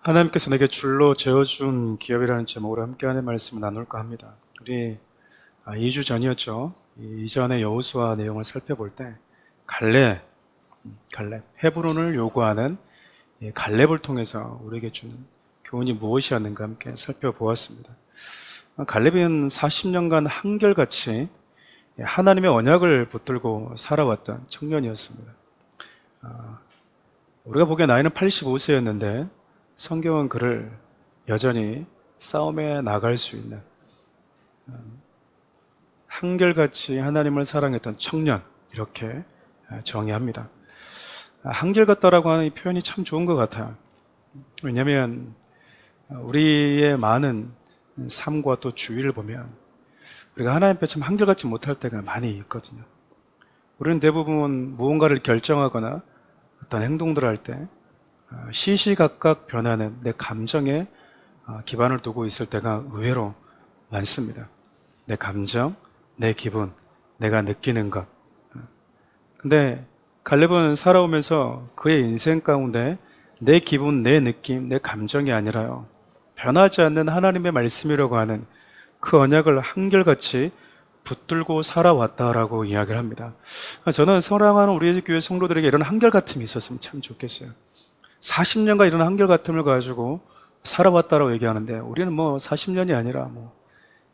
하나님께서 내게 줄로 재어준 기업이라는 제목으로 함께하는 말씀을 나눌까 합니다. 우리 2주 전이었죠. 이전의 여호수아 내용을 살펴볼 때 갈렙, 헤브론을 요구하는 갈렙을 통해서 우리에게 주는 교훈이 무엇이었는가 함께 살펴보았습니다. 갈렙은 40년간 한결같이 하나님의 언약을 붙들고 살아왔던 청년이었습니다. 우리가 보기에 나이는 85세였는데 성경은 그를 여전히 싸움에 나갈 수 있는 한결같이 하나님을 사랑했던 청년, 이렇게 정의합니다. 한결같다라고 하는 이 표현이 참 좋은 것 같아요. 왜냐하면 우리의 많은 삶과 또 주위를 보면 우리가 하나님 앞에 참 한결같이 못할 때가 많이 있거든요. 우리는 대부분 무언가를 결정하거나 어떤 행동들을 할 때 시시각각 변하는 내 감정에 기반을 두고 있을 때가 의외로 많습니다. 내 감정, 내 기분, 내가 느끼는 것. 근데 갈렙은 살아오면서 그의 인생 가운데 내 기분, 내 느낌, 내 감정이 아니라요, 변하지 않는 하나님의 말씀이라고 하는 그 언약을 한결같이 붙들고 살아왔다라고 이야기를 합니다. 저는 사랑하는 우리 교회 성도들에게 이런 한결같음이 있었으면 참 좋겠어요. 40년간 이런 한결같음을 가지고 살아왔다라고 얘기하는데 우리는 40년이 아니라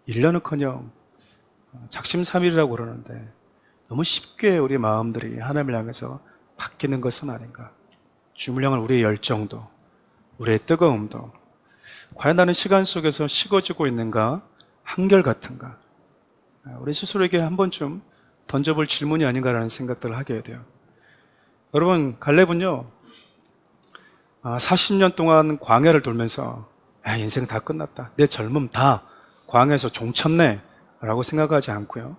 1년은커녕 작심삼일이라고 그러는데 너무 쉽게 우리 마음들이 하나님을 향해서 바뀌는 것은 아닌가. 주님을 향한 우리의 열정도, 우리의 뜨거움도 과연 나는 시간 속에서 식어지고 있는가, 한결같은가. 우리 스스로에게 한 번쯤 던져볼 질문이 아닌가라는 생각들을 하게 돼요. 여러분, 갈렙은요 40년 동안 광야를 돌면서 인생 다 끝났다, 내 젊음 다 광야에서 종쳤네 라고 생각하지 않고요,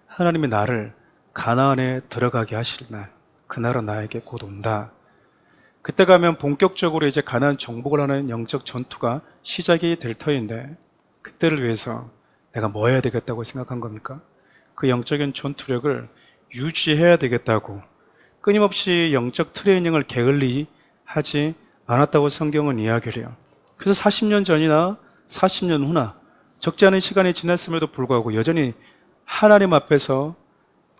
하나님이 나를 가나안에 들어가게 하실 날, 그날은 나에게 곧 온다. 그때 가면 본격적으로 이제 가나안 정복을 하는 영적 전투가 시작이 될 터인데, 그때를 위해서 내가 뭐 해야 되겠다고 생각한 겁니까? 그 영적인 전투력을 유지해야 되겠다고 끊임없이 영적 트레이닝을 게을리 하지 않았다고 성경은 이야기를 해요. 그래서 40년 전이나 40년 후나 적지 않은 시간이 지났음에도 불구하고 여전히 하나님 앞에서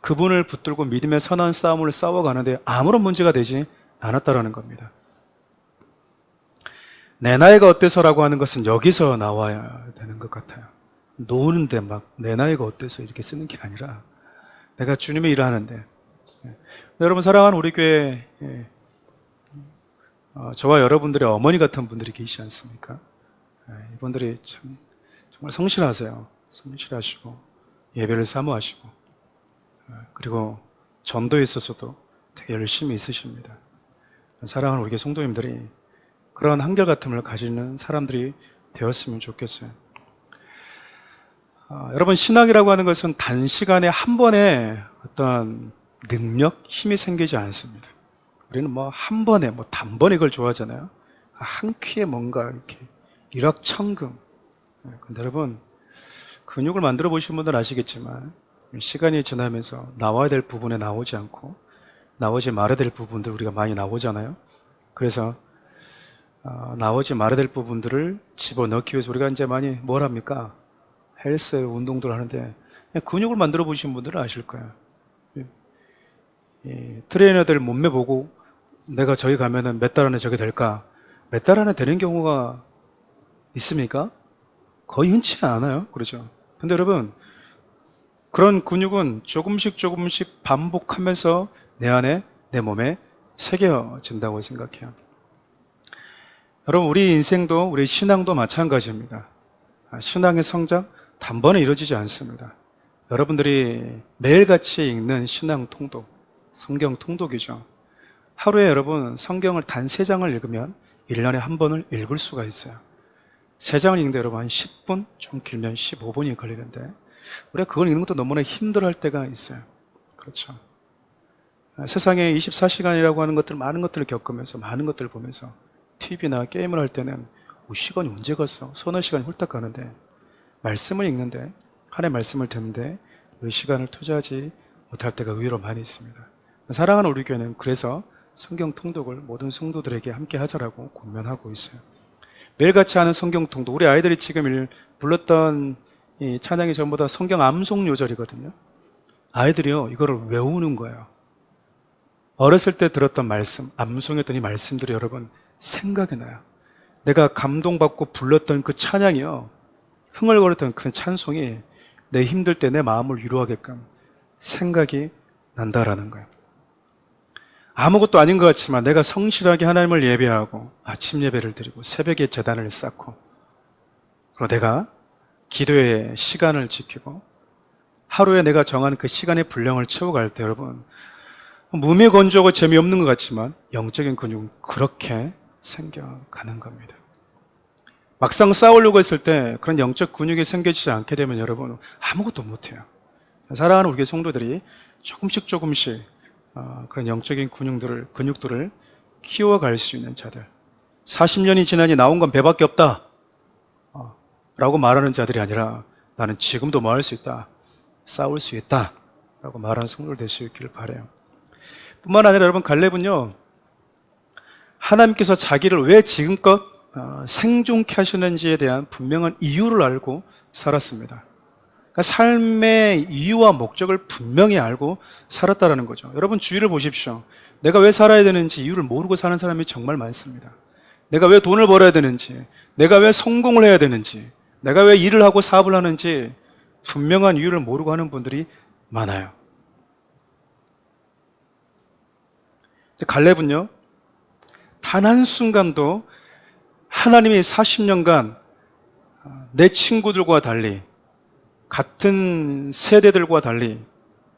그분을 붙들고 믿음의 선한 싸움을 싸워가는데 아무런 문제가 되지 않았다라는 겁니다. 내 나이가 어때서라고 하는 것은 여기서 나와야 되는 것 같아요. 노는데 막 내 나이가 어때서 이렇게 쓰는 게 아니라 내가 주님의 일을 하는데. 여러분, 사랑하는 우리 교회 저와 여러분들의 어머니 같은 분들이 계시지 않습니까? 이분들이 참 정말 성실하세요. 성실하시고 예배를 사모하시고 그리고 전도에 있어서도 되게 열심히 있으십니다. 사랑하는 우리 교회 성도님들이 그런 한결같음을 가지는 사람들이 되었으면 좋겠어요. 여러분, 신앙이라고 하는 것은 단시간에 한 번에 어떤 능력, 힘이 생기지 않습니다. 우리는 한 번에 단번에 그걸 좋아하잖아요. 한 큐에 뭔가 이렇게 일확천금. 근데 여러분, 근육을 만들어 보신 분들은 아시겠지만 시간이 지나면서 나와야 될 부분에 나오지 않고 나오지 말아야 될 부분들 우리가 많이 나오잖아요. 그래서 나오지 말아야 될 부분들을 집어넣기 위해서 우리가 이제 많이 뭘 합니까? 헬스 운동들 하는데 근육을 만들어 보신 분들은 아실 거예요. 트레이너들 몸매 보고 내가 저기 가면은 몇 달 안에 저게 될까? 몇 달 안에 되는 경우가 있습니까? 거의 흔치 않아요. 그렇죠? 근데 여러분, 그런 근육은 조금씩 반복하면서 내 안에, 내 몸에 새겨진다고 생각해요. 여러분, 우리 인생도, 우리 신앙도 마찬가지입니다. 신앙의 성장 단번에 이루어지지 않습니다. 여러분들이 매일같이 읽는 신앙 통독, 성경 통독이죠. 하루에 여러분 성경을 단 3장을 읽으면 1년에 한 번을 읽을 수가 있어요. 3장을 읽는데 여러분 한 10분, 좀 길면 15분이 걸리는데 우리가 그걸 읽는 것도 너무나 힘들어할 때가 있어요. 그렇죠. 세상에 24시간이라고 하는 것들, 많은 것들을 겪으면서 많은 것들을 보면서 TV나 게임을 할 때는 시간이 언제 갔어? 서너 시간이 훌딱 가는데 말씀을 읽는데, 하나님의 말씀을 듣는데 왜 시간을 투자하지 못할 때가 의외로 많이 있습니다. 사랑하는 우리 교회는 그래서 성경 통독을 모든 성도들에게 함께 하자라고 권면하고 있어요. 매일같이 하는 성경통도 우리 아이들이 지금 불렀던 이 찬양이 전부 다 성경 암송 요절이거든요. 아이들이요 이거를 외우는 거예요. 어렸을 때 들었던 말씀, 암송했던 이 말씀들이 여러분 생각이 나요. 내가 감동받고 불렀던 그 찬양이요, 흥얼거렸던 그 찬송이 내 힘들 때 내 마음을 위로하게끔 생각이 난다라는 거예요. 아무것도 아닌 것 같지만 내가 성실하게 하나님을 예배하고 아침 예배를 드리고 새벽에 제단을 쌓고 그리고 내가 기도의 시간을 지키고 하루에 내가 정한 그 시간의 분량을 채워갈 때 여러분 몸이 건조하고 재미없는 것 같지만 영적인 근육은 그렇게 생겨가는 겁니다. 막상 싸우려고 했을 때 그런 영적 근육이 생겨지지 않게 되면 여러분 아무것도 못해요. 사랑하는 우리 성도들이 조금씩 그런 영적인 근육들을 키워갈 수 있는 자들, 40년이 지나니 나온 건 배밖에 없다 라고 말하는 자들이 아니라 나는 지금도 뭐 할 수 있다, 싸울 수 있다 라고 말하는 성도들 될 수 있기를 바라요. 뿐만 아니라 여러분 갈렙은요 하나님께서 자기를 왜 지금껏 생존케 하시는지에 대한 분명한 이유를 알고 살았습니다. 그러니까 삶의 이유와 목적을 분명히 알고 살았다는 거죠. 여러분 주위를 보십시오. 내가 왜 살아야 되는지 이유를 모르고 사는 사람이 정말 많습니다. 내가 왜 돈을 벌어야 되는지, 내가 왜 성공을 해야 되는지, 내가 왜 일을 하고 사업을 하는지 분명한 이유를 모르고 하는 분들이 많아요. 갈렙은요 단 한순간도 하나님이 40년간 내 친구들과 달리 같은 세대들과 달리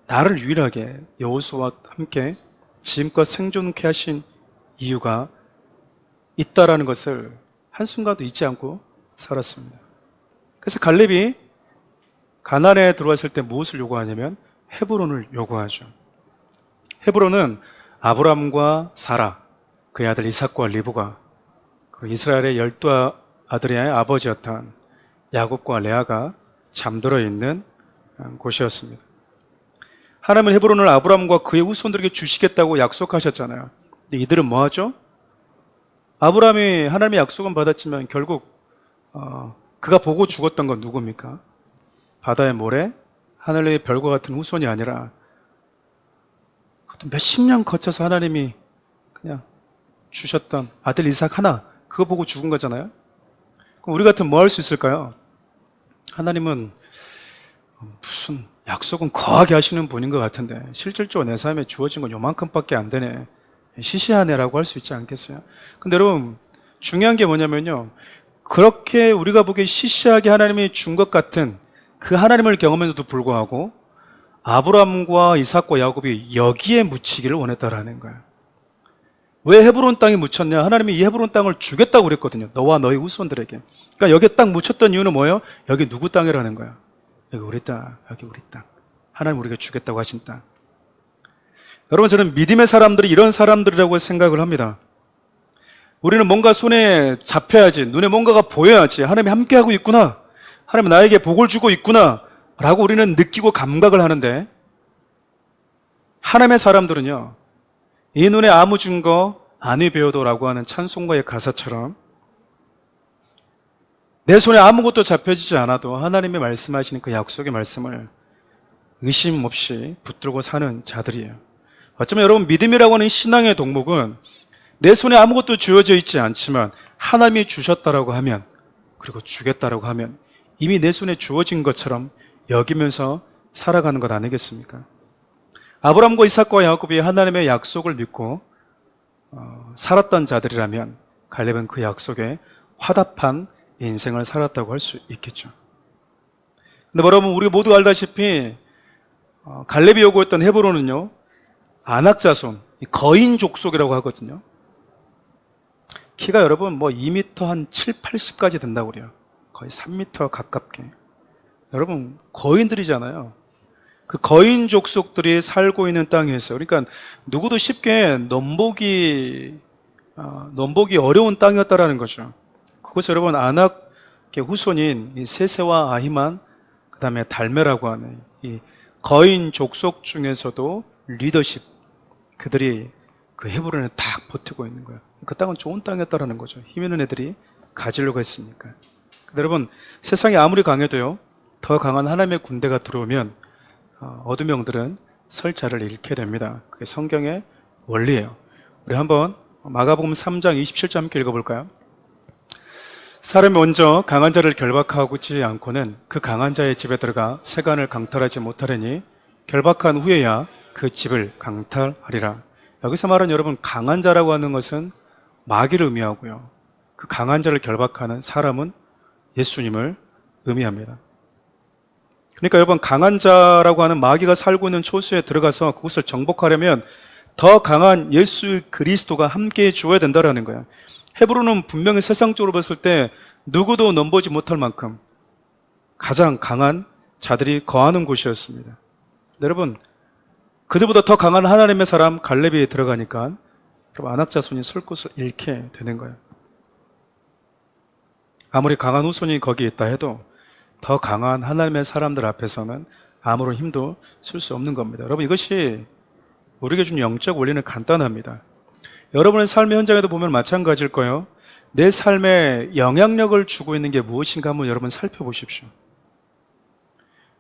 나를 유일하게 여호수아와 함께 지금껏 생존케 하신 이유가 있다라는 것을 한순간도 잊지 않고 살았습니다. 그래서 갈렙이 가나안에 들어왔을 때 무엇을 요구하냐면 헤브론을 요구하죠. 헤브론은 아브람과 사라, 그의 아들 이삭과 리브가 이스라엘의 12아들의 아버지였던 야곱과 레아가 잠들어 있는 곳이었습니다. 하나님은 헤브론을 아브람과 그의 후손들에게 주시겠다고 약속하셨잖아요. 근데 이들은 뭐 하죠? 아브람이 하나님의 약속은 받았지만 결국 그가 보고 죽었던 건 누굽니까? 바다의 모래, 하늘의 별과 같은 후손이 아니라 몇십 년 거쳐서 하나님이 그냥 주셨던 아들 이삭 하나, 그거 보고 죽은 거잖아요. 그럼 우리 같으면 뭐 할 수 있을까요? 하나님은 무슨 약속은 거하게 하시는 분인 것 같은데 실질적으로 내 삶에 주어진 건 요만큼밖에 안 되네, 시시하네라고 할 수 있지 않겠어요? 근데 여러분 중요한 게 뭐냐면요, 그렇게 우리가 보기에 시시하게 하나님이 준 것 같은 그 하나님을 경험해도 불구하고 아브람과 이삭과 야곱이 여기에 묻히기를 원했다라는 거예요. 왜 헤브론 땅에 묻혔냐? 하나님이 이 헤브론 땅을 주겠다고 그랬거든요. 너와 너희 후손들에게. 그러니까 여기에 딱 묻혔던 이유는 뭐예요? 여기 누구 땅이라는 거야? 여기 우리 땅, 여기 우리 땅. 하나님 우리가 주겠다고 하신 땅. 여러분 저는 믿음의 사람들이 이런 사람들이라고 생각을 합니다. 우리는 뭔가 손에 잡혀야지, 눈에 뭔가가 보여야지, 하나님이 함께하고 있구나, 하나님이 나에게 복을 주고 있구나 라고 우리는 느끼고 감각을 하는데, 하나님의 사람들은요 이 눈에 아무 증거 아니 배워도라고 하는 찬송가의 가사처럼 내 손에 아무것도 잡혀지지 않아도 하나님이 말씀하시는 그 약속의 말씀을 의심 없이 붙들고 사는 자들이에요. 어쩌면 여러분 믿음이라고 하는 신앙의 덕목은 내 손에 아무것도 주어져 있지 않지만 하나님이 주셨다라고 하면, 그리고 주겠다라고 하면 이미 내 손에 주어진 것처럼 여기면서 살아가는 것 아니겠습니까? 아브람과 이삭과 야곱이 하나님의 약속을 믿고 살았던 자들이라면 갈렙은 그 약속에 화답한 인생을 살았다고 할 수 있겠죠. 근데 여러분 우리 모두 알다시피 갈렙이 요구했던 헤브론은요 아낙 자손, 거인 족속이라고 하거든요. 키가 여러분 뭐 2m 한 7, 80까지 된다고 그래요. 거의 3m 가깝게. 여러분 거인들이잖아요. 그 거인 족속들이 살고 있는 땅에서, 그러니까 누구도 쉽게 넘보기 어려운 땅이었다라는 거죠. 그것을 여러분 아낙의 후손인 이 세세와 아히만, 그 다음에 달메라고 하는 이 거인 족속 중에서도 리더십, 그들이 그 헤브론에 딱 버티고 있는 거예요. 그 땅은 좋은 땅이었다라는 거죠. 힘 있는 애들이 가지려고 했습니까? 근데 여러분, 세상이 아무리 강해도요, 더 강한 하나님의 군대가 들어오면 어둠의 영들은 설 자를 잃게 됩니다. 그게 성경의 원리예요. 우리 한번 마가복음 3장 27절 함께 읽어볼까요? 사람이 먼저 강한 자를 결박하지 않고는 그 강한 자의 집에 들어가 세간을 강탈하지 못하려니 결박한 후에야 그 집을 강탈하리라. 여기서 말하는 여러분, 강한 자라고 하는 것은 마귀를 의미하고요, 그 강한 자를 결박하는 사람은 예수님을 의미합니다. 그러니까 여러분, 강한 자라고 하는 마귀가 살고 있는 초소에 들어가서 그것을 정복하려면 더 강한 예수 그리스도가 함께해 주어야 된다는 거예요. 헤브론은 분명히 세상적으로 봤을 때 누구도 넘보지 못할 만큼 가장 강한 자들이 거하는 곳이었습니다. 여러분, 그들보다 더 강한 하나님의 사람 갈렙이 들어가니까 안악자손이 설 곳을 잃게 되는 거예요. 아무리 강한 후손이 거기에 있다 해도 더 강한 하나님의 사람들 앞에서는 아무런 힘도 쓸 수 없는 겁니다. 여러분, 이것이 우리에게 주는 영적 원리는 간단합니다. 여러분의 삶의 현장에도 보면 마찬가지일 거예요. 내 삶에 영향력을 주고 있는 게 무엇인가 한번 여러분 살펴보십시오.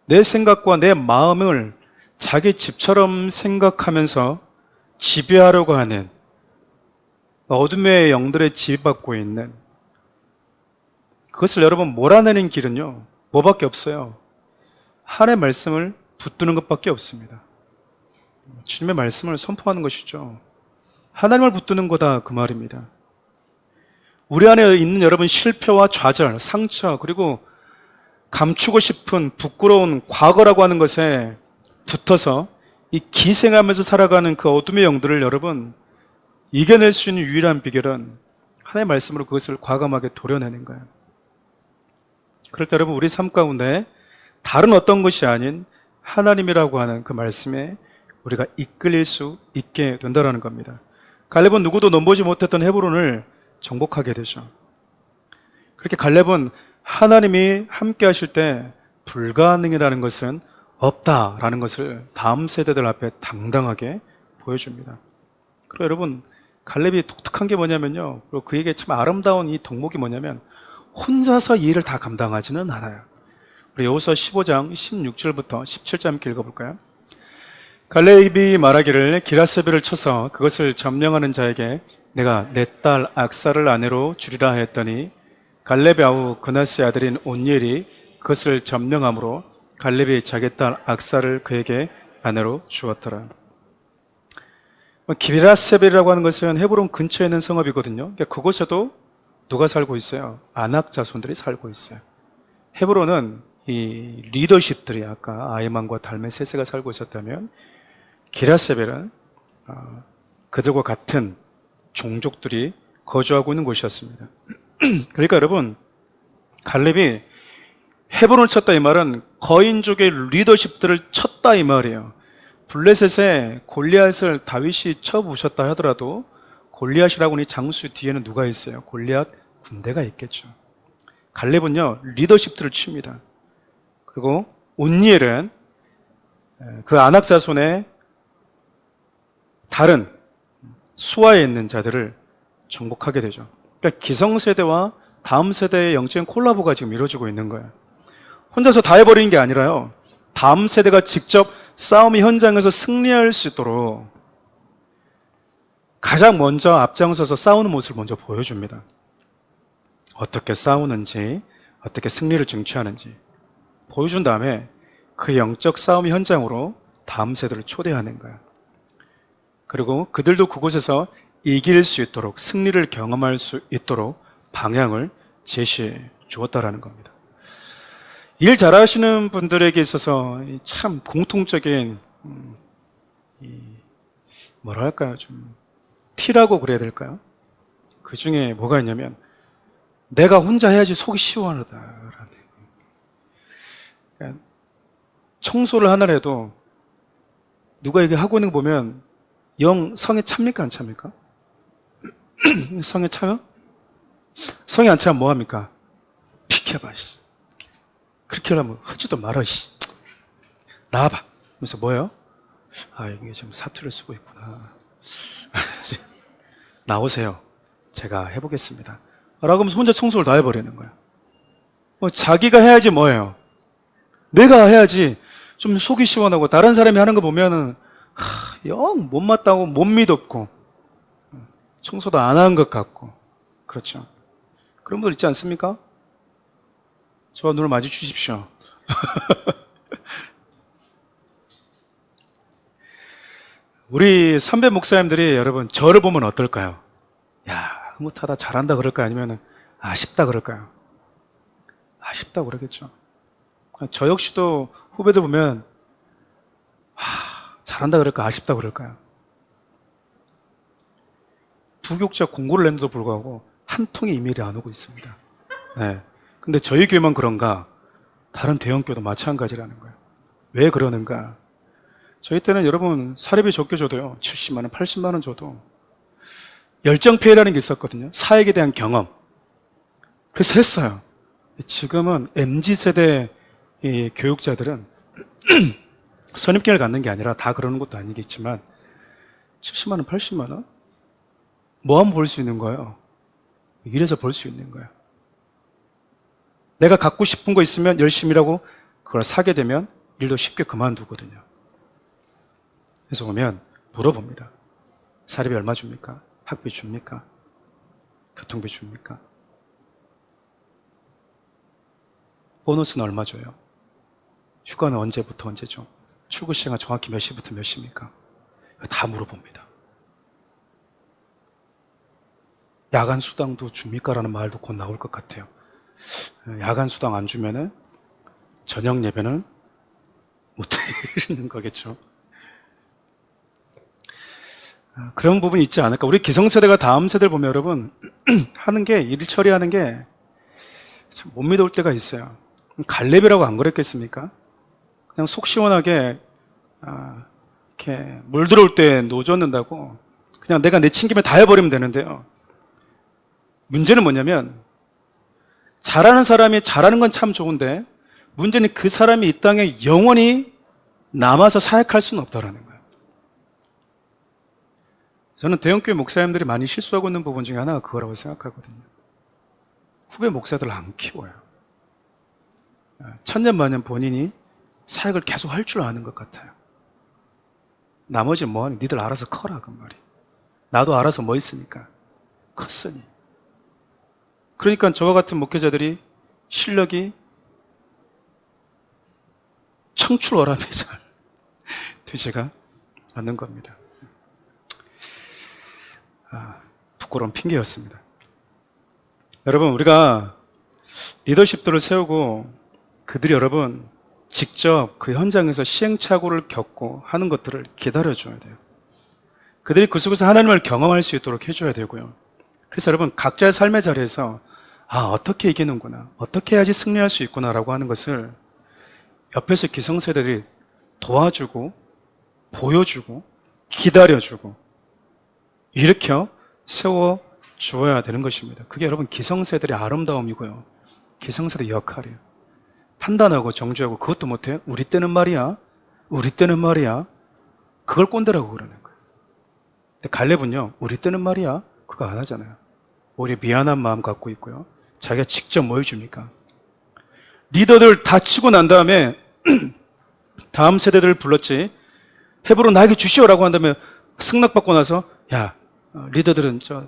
내 생각과 내 마음을 자기 집처럼 생각하면서 지배하려고 하는 어둠의 영들의 지배받고 있는, 그것을 여러분 몰아내는 길은요, 뭐밖에 없어요. 하나님의 말씀을 붙드는 것밖에 없습니다. 주님의 말씀을 선포하는 것이죠. 하나님을 붙드는 거다, 그 말입니다. 우리 안에 있는 여러분 실패와 좌절, 상처, 그리고 감추고 싶은 부끄러운 과거라고 하는 것에 붙어서 이 기생하면서 살아가는 그 어둠의 영들을 여러분 이겨낼 수 있는 유일한 비결은 하나님의 말씀으로 그것을 과감하게 도려내는 거예요. 그럴 때 여러분, 우리 삶 가운데 다른 어떤 것이 아닌 하나님이라고 하는 그 말씀에 우리가 이끌릴 수 있게 된다는 겁니다. 갈렙은 누구도 넘보지 못했던 헤브론을 정복하게 되죠. 그렇게 갈렙은 하나님이 함께 하실 때 불가능이라는 것은 없다라는 것을 다음 세대들 앞에 당당하게 보여줍니다. 그리고 여러분, 갈렙이 독특한 게 뭐냐면요, 그리고 그에게 참 아름다운 이 덕목이 뭐냐면 혼자서 이 일을 다 감당하지는 않아요. 우리 여호수아 15장 16절부터 17절 함께 읽어볼까요? 갈렙이 말하기를 기라세벨을 쳐서 그것을 점령하는 자에게 내가 내 딸 악사를 아내로 주리라 했더니 갈렙의 아우 그나스의 아들인 온니엘이 그것을 점령함으로 갈렙이 자기 딸 악사를 그에게 아내로 주었더라. 기라세벨이라고 하는 것은 헤브론 근처에 있는 성읍이거든요. 그러니까 그곳에도 누가 살고 있어요? 아낙 자손들이 살고 있어요. 헤브론은 이 리더십들이 아까 아히만과 달메 세세가 살고 있었다면, 기라세벨은 그들과 같은 종족들이 거주하고 있는 곳이었습니다. 그러니까 여러분, 갈렙이 헤브론을 쳤다 이 말은 거인족의 리더십들을 쳤다 이 말이에요. 블레셋에 골리앗을 다윗이 쳐부셨다 하더라도 골리앗이라고 하는 장수 뒤에는 누가 있어요? 골리앗 군대가 있겠죠. 갈렙은요, 리더십들을 칩니다. 그리고 온니엘은 그 아낙 자손의 다른 수하에 있는 자들을 정복하게 되죠. 그러니까 기성세대와 다음 세대의 영적인 콜라보가 지금 이루어지고 있는 거예요. 혼자서 다 해버리는 게 아니라요, 다음 세대가 직접 싸움의 현장에서 승리할 수 있도록 가장 먼저 앞장서서 싸우는 모습을 먼저 보여줍니다. 어떻게 싸우는지, 어떻게 승리를 쟁취하는지 보여준 다음에 그 영적 싸움의 현장으로 다음 세대를 초대하는 거예요. 그리고 그들도 그곳에서 이길 수 있도록, 승리를 경험할 수 있도록 방향을 제시해 주었다라는 겁니다. 일 잘하시는 분들에게 있어서 참 공통적인 뭐랄까요, 좀 티라고 그래야 될까요? 그 중에 뭐가 있냐면 내가 혼자 해야지 속이 시원하다라는. 그러니까 청소를 하나라도 누가 이게 하고 있는 거 보면 영 성에 찹니까 안 찹니까? 성에 차요? 성에 안 차면 뭐합니까? 비켜봐. 그렇게 하려면 하지도 말아. 나와봐. 그래서 뭐예요? 아, 이게 지금 사투를 쓰고 있구나. 나오세요. 제가 해보겠습니다. 라고 하면서 혼자 청소를 다 해버리는 거야. 자기가 해야지 뭐예요? 내가 해야지 좀 속이 시원하고 다른 사람이 하는 거 보면은 영 못마땅하고 못 믿었고 청소도 안 한 것 같고 그렇죠. 그런 분들 있지 않습니까? 저와 눈을 마주 주십시오. 우리 선배 목사님들이 여러분 저를 보면 어떨까요? 야, 흐뭇하다 잘한다 그럴까요? 아니면 아쉽다 그럴까요? 아쉽다 그러겠죠. 저 역시도 후배들 보면 잘한다 그럴까 아쉽다 그럴까요? 부교육자 공고를 냈는데도 불구하고 한 통의 이메일이 안 오고 있습니다. 네. 근데 저희 교회만 그런가? 다른 대형교도 마찬가지라는 거예요. 왜 그러는가? 저희 때는 여러분 사례비 적게 줘도요 70만 원, 80만 원 줘도 열정페이라는 게 있었거든요. 사역에 대한 경험. 그래서 했어요. 지금은 MZ세대 교육자들은 선입견을 갖는 게 아니라 다 그러는 것도 아니겠지만 70만 원, 80만 원? 뭐 하면 볼 수 있는 거예요? 이래서 볼 수 있는 거예요. 내가 갖고 싶은 거 있으면 열심히 일하고 그걸 사게 되면 일도 쉽게 그만두거든요. 그래서 보면 물어봅니다. 사례비 얼마 줍니까? 학비 줍니까? 교통비 줍니까? 보너스는 얼마 줘요? 휴가는 언제부터 언제죠? 출근 시간 정확히 몇 시부터 몇 시입니까? 이거 다 물어봅니다. 야간 수당도 줍니까? 라는 말도 곧 나올 것 같아요. 야간 수당 안 주면은 저녁 예배는 못 드리는 거겠죠. 그런 부분이 있지 않을까. 우리 기성세대가 다음 세대를 보면 여러분 하는 게 일 처리하는 게 참 못 믿어올 때가 있어요. 갈렙이라고 안 그랬겠습니까? 그냥 속 시원하게 이렇게 물 들어올 때 노젓는다고 그냥 내가 내친 김에 다 해버리면 되는데요. 문제는 뭐냐면 잘하는 사람이 잘하는 건 참 좋은데 문제는 그 사람이 이 땅에 영원히 남아서 사역할 수는 없다라는 거예요. 저는 대형교회 목사님들이 많이 실수하고 있는 부분 중에 하나가 그거라고 생각하거든요. 후배 목사들을 안 키워요. 천년만년 본인이 사역을 계속 할 줄 아는 것 같아요. 나머지는 뭐하니? 니들 알아서 커라 그 말이. 나도 알아서 뭐 있으니까 컸으니. 그러니까 저와 같은 목회자들이 실력이 청출어람이 잘 되지가 않는 겁니다. 부끄러운 핑계였습니다. 여러분 우리가 리더십들을 세우고 그들이 여러분 직접 그 현장에서 시행착오를 겪고 하는 것들을 기다려줘야 돼요. 그들이 그 속에서 하나님을 경험할 수 있도록 해줘야 되고요. 그래서 여러분 각자의 삶의 자리에서 어떻게 이기는구나, 어떻게 해야지 승리할 수 있구나 라고 하는 것을 옆에서 기성세대들이 도와주고 보여주고 기다려주고 일으켜 세워주어야 되는 것입니다. 그게 여러분 기성세대의 아름다움이고요. 기성세대 역할이에요. 판단하고 정죄하고 그것도 못해? 우리 때는 말이야. 우리 때는 말이야. 그걸 꼰대라고 그러는 거예요. 근데 갈렙은요. 우리 때는 말이야. 그거 안 하잖아요. 오히려 미안한 마음 갖고 있고요. 자기가 직접 뭐 해줍니까? 리더들 다 치고 난 다음에 다음 세대들을 불렀지. 헤브론 나에게 주시오라고 한 다음에 승낙받고 나서 야 리더들은 저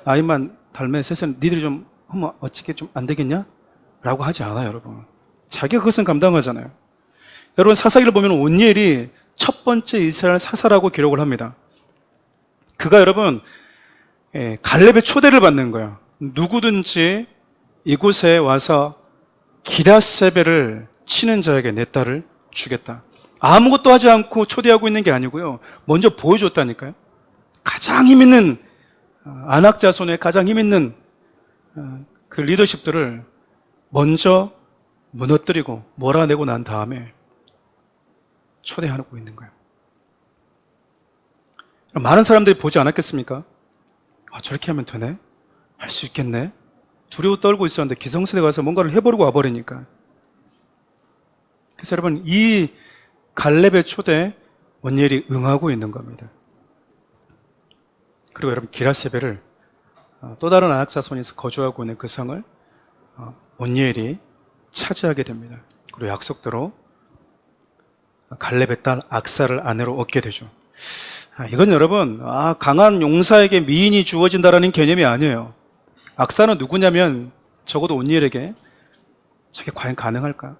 아이만 닮은 셋은 니들이 좀 하면 어떻게 좀 안 되겠냐? 라고 하지 않아요, 여러분. 자기가 그것은 감당하잖아요. 여러분 사사기를 보면 온니엘이 첫 번째 이스라엘 사사라고 기록을 합니다. 그가 여러분 갈렙의 초대를 받는 거예요. 누구든지 이곳에 와서 기라세벨을 치는 자에게 내 딸을 주겠다. 아무것도 하지 않고 초대하고 있는 게 아니고요. 먼저 보여줬다니까요. 가장 힘있는 안악 자손의 가장 힘있는 그 리더십들을 먼저 무너뜨리고 몰아내고 난 다음에 초대하고 있는 거예요. 많은 사람들이 보지 않았겠습니까? 저렇게 하면 되네? 할 수 있겠네? 두려워 떨고 있었는데 기성세대 가서 뭔가를 해버리고 와버리니까. 그래서 여러분 이 갈렙의 초대에 온니엘이 응하고 있는 겁니다. 그리고 여러분 기라세벨을 또 다른 아낙 자손이 거주하고 있는 그 성을 온니엘이 차지하게 됩니다. 그리고 약속대로 갈렙의 딸 악사를 아내로 얻게 되죠. 이건 여러분, 강한 용사에게 미인이 주어진다라는 개념이 아니에요. 악사는 누구냐면 적어도 온니엘에게 저게 과연 가능할까?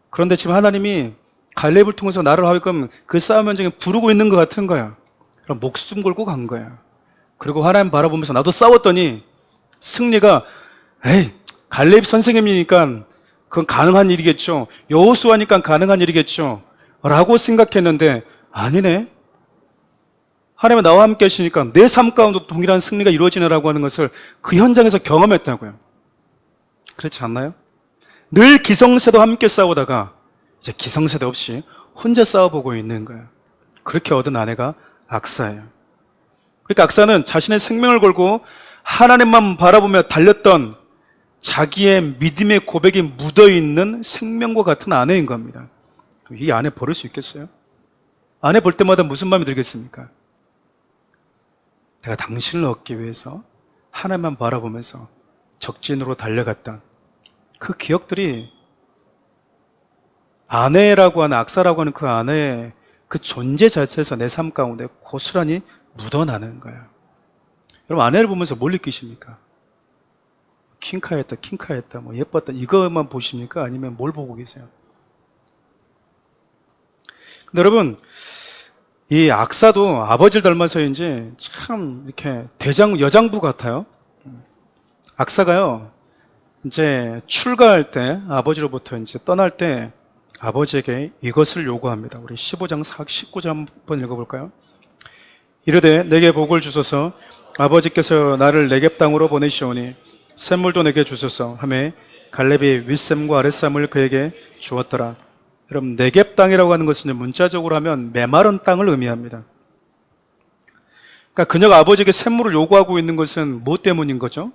그런데 지금 하나님이 갈렙을 통해서 나를 하여금 그 싸움 현장에 부르고 있는 것 같은 거야. 그럼 목숨 걸고 간 거야. 그리고 하나님 바라보면서 나도 싸웠더니 승리가 갈렙 선생님이니까 그건 가능한 일이겠죠. 여호수아니까 가능한 일이겠죠. 라고 생각했는데 아니네. 하나님은 나와 함께 하시니까 내 삶 가운데 동일한 승리가 이루어지느라고 하는 것을 그 현장에서 경험했다고요. 그렇지 않나요? 늘 기성세도 함께 싸우다가 이제 기성세대 없이 혼자 싸워보고 있는 거예요. 그렇게 얻은 아내가 악사예요. 그러니까 악사는 자신의 생명을 걸고 하나님만 바라보며 달렸던 자기의 믿음의 고백이 묻어있는 생명과 같은 아내인 겁니다. 이 아내 버릴 수 있겠어요? 아내 볼 때마다 무슨 마음이 들겠습니까? 내가 당신을 얻기 위해서 하나님만 바라보면서 적진으로 달려갔던 그 기억들이 아내라고 하는 악사라고 하는 그 아내의 그 존재 자체에서 내 삶 가운데 고스란히 묻어나는 거예요. 여러분 아내를 보면서 뭘 느끼십니까? 킹카했다, 뭐 예뻤다 이것만 보십니까? 아니면 뭘 보고 계세요? 근데 여러분 이 악사도 아버지를 닮아서인지 참 이렇게 여장부 같아요. 악사가요 이제 출가할 때 아버지로부터 이제 떠날 때 아버지에게 이것을 요구합니다. 우리 15장 19절 한번 읽어볼까요? 이르되 내게 복을 주소서 아버지께서 나를 네겝 땅으로 보내시오니 샘물도 내게 주소서 하매 갈렙이 윗샘과 아랫샘을 그에게 주었더라. 여러분 네겝 땅이라고 하는 것은 문자적으로 하면 메마른 땅을 의미합니다. 그러니까 그녀가 아버지에게 샘물을 요구하고 있는 것은 뭐 때문인 거죠?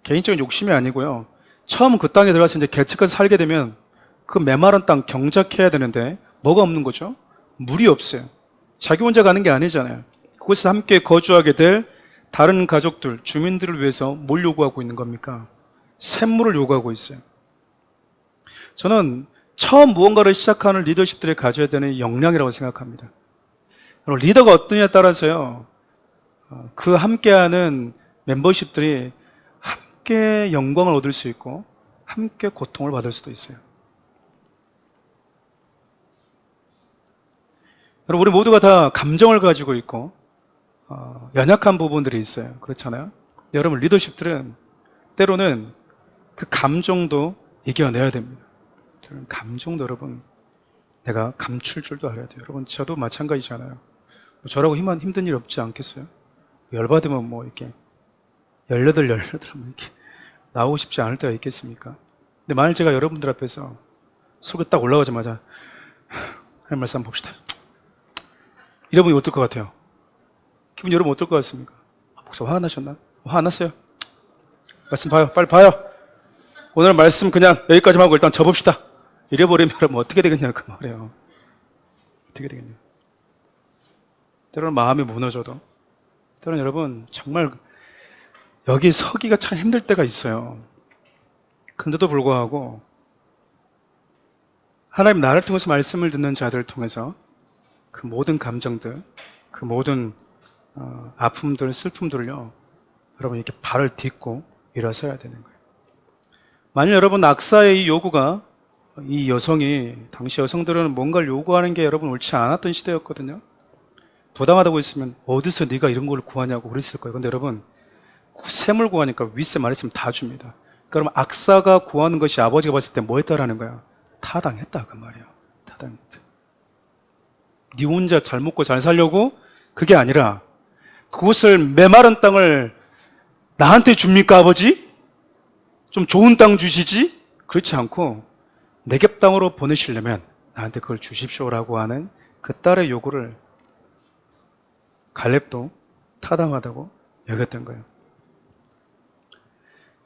개인적인 욕심이 아니고요. 처음 그 땅에 들어가서 이제 개척해서 살게 되면 그 메마른 땅 경작해야 되는데 뭐가 없는 거죠? 물이 없어요. 자기 혼자 가는 게 아니잖아요. 그곳에서 함께 거주하게 될 다른 가족들, 주민들을 위해서 뭘 요구하고 있는 겁니까? 샘물을 요구하고 있어요. 저는 처음 무언가를 시작하는 리더십들이 가져야 되는 역량이라고 생각합니다. 리더가 어떠냐에 따라서요, 그 함께하는 멤버십들이 함께 영광을 얻을 수 있고 함께 고통을 받을 수도 있어요. 여러분 우리 모두가 다 감정을 가지고 있고 연약한 부분들이 있어요. 그렇잖아요. 여러분 리더십들은 때로는 그 감정도 이겨내야 됩니다. 감정도 여러분 내가 감출 줄도 알아야 돼요. 여러분 저도 마찬가지잖아요. 저라고 힘든 일 없지 않겠어요? 열받으면 뭐 이렇게 18 이렇게 나오고 싶지 않을 때가 있겠습니까? 근데 만일 제가 여러분들 앞에서 속에 딱 올라가자마자 하나님 말씀 한번 봅시다. 여러분이 어떨 것 같아요? 기분 여러분 어떨 것 같습니까? 목사 화가 나셨나? 화 안 났어요? 말씀 봐요. 빨리 봐요. 오늘 말씀 그냥 여기까지만 하고 일단 접읍시다. 이래버리면 여러분 어떻게 되겠냐고 그 말이에요. 어떻게 되겠냐. 때로는 마음이 무너져도 때로는 여러분 정말 여기 서기가 참 힘들 때가 있어요. 근데도 불구하고 하나님 나를 통해서 말씀을 듣는 자들을 통해서 그 모든 감정들, 그 모든 아픔들, 슬픔들을요 여러분 이렇게 발을 딛고 일어서야 되는 거예요. 만일 여러분 악사의 이 요구가 이 여성이 당시 여성들은 뭔가를 요구하는 게 여러분 옳지 않았던 시대였거든요. 부당하다고 했으면 어디서 네가 이런 걸 구하냐고 그랬을 거예요. 근데 여러분 샘을 구하니까 윗샘 아랫샘 다 줍니다. 그러면 악사가 구하는 것이 아버지가 봤을 때 뭐 했다라는 거야? 타당했다 그 말이에요. 타당했다. 네 혼자 잘 먹고 잘 살려고 그게 아니라 그곳을 메마른 땅을 나한테 줍니까 아버지? 좀 좋은 땅 주시지? 그렇지 않고 네겝 땅으로 보내시려면 나한테 그걸 주십시오라고 하는 그 딸의 요구를 갈렙도 타당하다고 여겼던 거예요.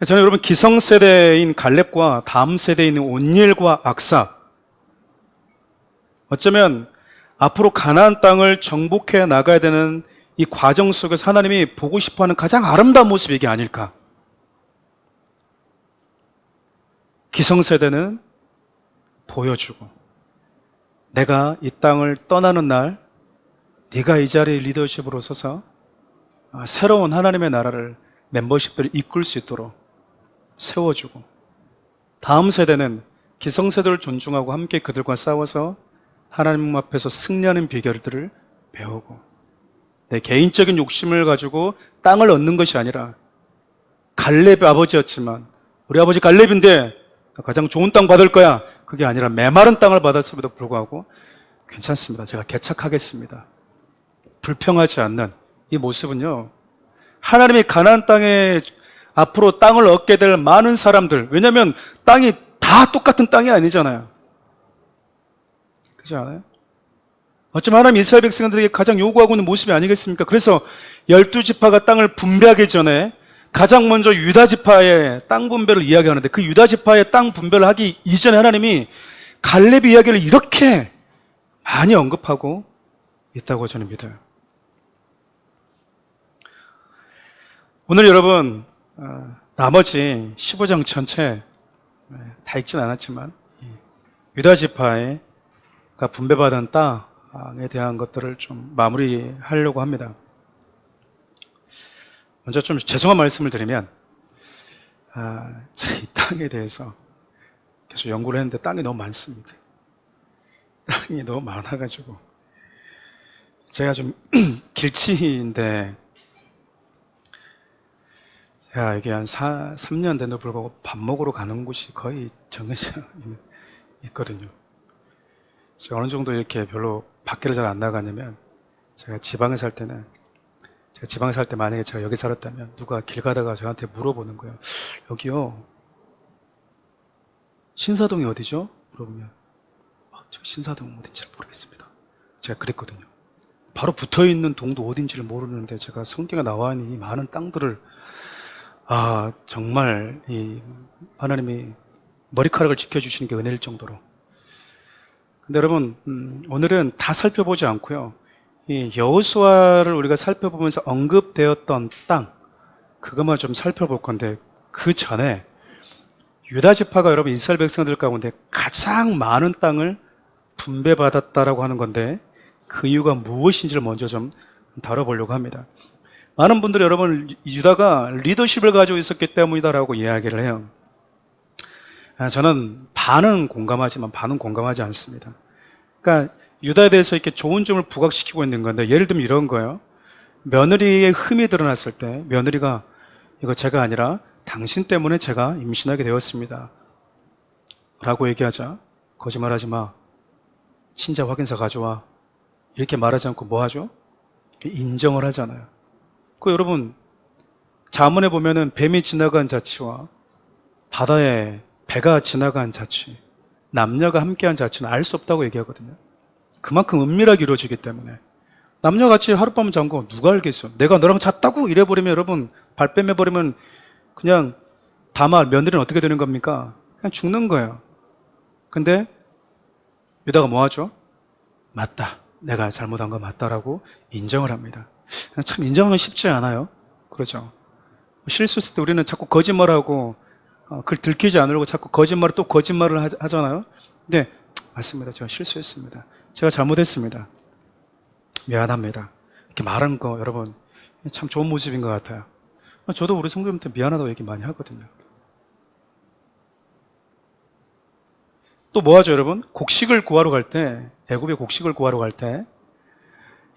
저는 여러분 기성세대인 갈렙과 다음 세대에 있는 온니엘과 악사, 어쩌면 앞으로 가나안 땅을 정복해 나가야 되는 이 과정 속에서 하나님이 보고 싶어하는 가장 아름다운 모습이 이게 아닐까. 기성세대는 보여주고, 내가 이 땅을 떠나는 날 네가 이 자리에 리더십으로 서서 새로운 하나님의 나라를, 멤버십들을 이끌 수 있도록 세워주고, 다음 세대는 기성세대를 존중하고 함께 그들과 싸워서 하나님 앞에서 승리하는 비결들을 배우고, 내 개인적인 욕심을 가지고 땅을 얻는 것이 아니라, 갈렙의 아버지였지만 우리 아버지 갈렙인데 가장 좋은 땅 받을 거야, 그게 아니라 메마른 땅을 받았음에도 불구하고 괜찮습니다, 제가 개척하겠습니다, 불평하지 않는 이 모습은요, 하나님이 가나안 땅에 앞으로 땅을 얻게 될 많은 사람들, 왜냐하면 땅이 다 똑같은 땅이 아니잖아요. 그렇지 않아요? 어쩌면 하나님 이스라엘 백성들에게 가장 요구하고 있는 모습이 아니겠습니까? 그래서 12지파가 땅을 분배하기 전에 가장 먼저 유다지파의 땅 분배를 이야기하는데, 그 유다지파의 땅 분배를 하기 이전에 하나님이 갈렙의 이야기를 이렇게 많이 언급하고 있다고 저는 믿어요. 오늘 여러분, 나머지 15장 전체 다 읽진 않았지만 유다지파가 분배받은 땅에 대한 것들을 좀 마무리하려고 합니다. 먼저 좀 죄송한 말씀을 드리면, 제가 이 땅에 대해서 계속 연구를 했는데 땅이 너무 많습니다. 땅이 너무 많아가지고 제가 좀 길치인데, 제가 이게 한 3년 된데도 불구하고 밥 먹으러 가는 곳이 거의 정해져 있거든요. 제가 어느 정도 이렇게 별로 밖에를 잘 안 나가냐면, 제가 지방에 살 때 만약에 제가 여기 살았다면 누가 길 가다가 저한테 물어보는 거예요. 여기요, 신사동이 어디죠? 물어보면 저 신사동 어딘지를 모르겠습니다, 제가 그랬거든요. 바로 붙어있는 동도 어딘지를 모르는데 제가 성경에 나와 있는 이 많은 땅들을, 정말 이 하나님이 머리카락을 지켜주시는 게 은혜일 정도로. 근데 여러분, 오늘은 다 살펴보지 않고요, 이 여호수아를 우리가 살펴보면서 언급되었던 땅, 그것만 좀 살펴볼 건데, 그 전에 유다지파가 여러분 이스라엘 백성들 가운데 가장 많은 땅을 분배받았다라고 하는 건데, 그 이유가 무엇인지를 먼저 좀 다뤄보려고 합니다. 많은 분들이 여러분 유다가 리더십을 가지고 있었기 때문이다라고 이야기를 해요. 저는 반은 공감하지만 반은 공감하지 않습니다. 그러니까 유다에 대해서 이렇게 좋은 점을 부각시키고 있는 건데, 예를 들면 이런 거예요. 며느리의 흠이 드러났을 때 며느리가 이거 제가 아니라 당신 때문에 제가 임신하게 되었습니다 라고 얘기하자, 거짓말하지 마, 친자 확인서 가져와, 이렇게 말하지 않고 뭐 하죠? 인정을 하잖아요. 그 여러분, 잠언에 보면은 뱀이 지나간 자취와 바다에 배가 지나간 자취, 남녀가 함께한 자취는 알 수 없다고 얘기하거든요. 그만큼 은밀하게 이루어지기 때문에. 남녀같이 하룻밤 잔 거 누가 알겠어? 내가 너랑 잤다고 이래버리면, 여러분 발 빼매버리면 그냥 며느리는 어떻게 되는 겁니까? 그냥 죽는 거예요. 근데 유다가 뭐 하죠? 맞다, 내가 잘못한 거 맞다라고 인정을 합니다. 참 인정하면 쉽지 않아요. 그렇죠? 실수했을 때 우리는 자꾸 거짓말하고, 그걸 들키지 않으려고 자꾸 거짓말을 또 거짓말을 하잖아요. 근데 맞습니다, 제가 실수했습니다, 제가 잘못했습니다, 미안합니다, 이렇게 말하는 거 여러분 참 좋은 모습인 것 같아요. 저도 우리 성도님한테 미안하다고 얘기 많이 하거든요. 또 뭐 하죠 여러분? 곡식을 구하러 갈 때, 애굽에 곡식을 구하러 갈 때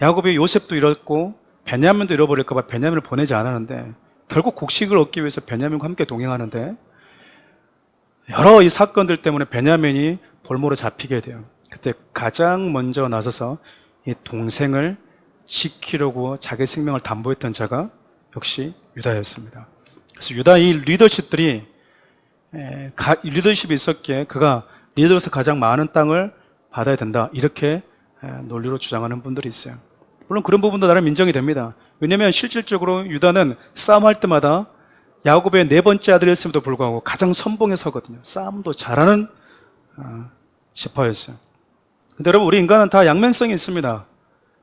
야곱이 요셉도 잃었고 베냐민도 잃어버릴까 봐 베냐민을 보내지 않았는데, 결국 곡식을 얻기 위해서 베냐민과 함께 동행하는데 여러 이 사건들 때문에 베냐민이 볼모로 잡히게 돼요. 그때 가장 먼저 나서서 이 동생을 지키려고 자기 생명을 담보했던 자가 역시 유다였습니다. 그래서 유다 이 리더십들이, 리더십이 있었기에 그가 리더로서 가장 많은 땅을 받아야 된다, 이렇게 논리로 주장하는 분들이 있어요. 물론 그런 부분도 나름 인정이 됩니다. 왜냐하면 실질적으로 유다는 싸움할 때마다 야곱의 네 번째 아들이었음에도 불구하고 가장 선봉에 서거든요. 싸움도 잘하는 지파였어요. 근데 여러분, 우리 인간은 다 양면성이 있습니다.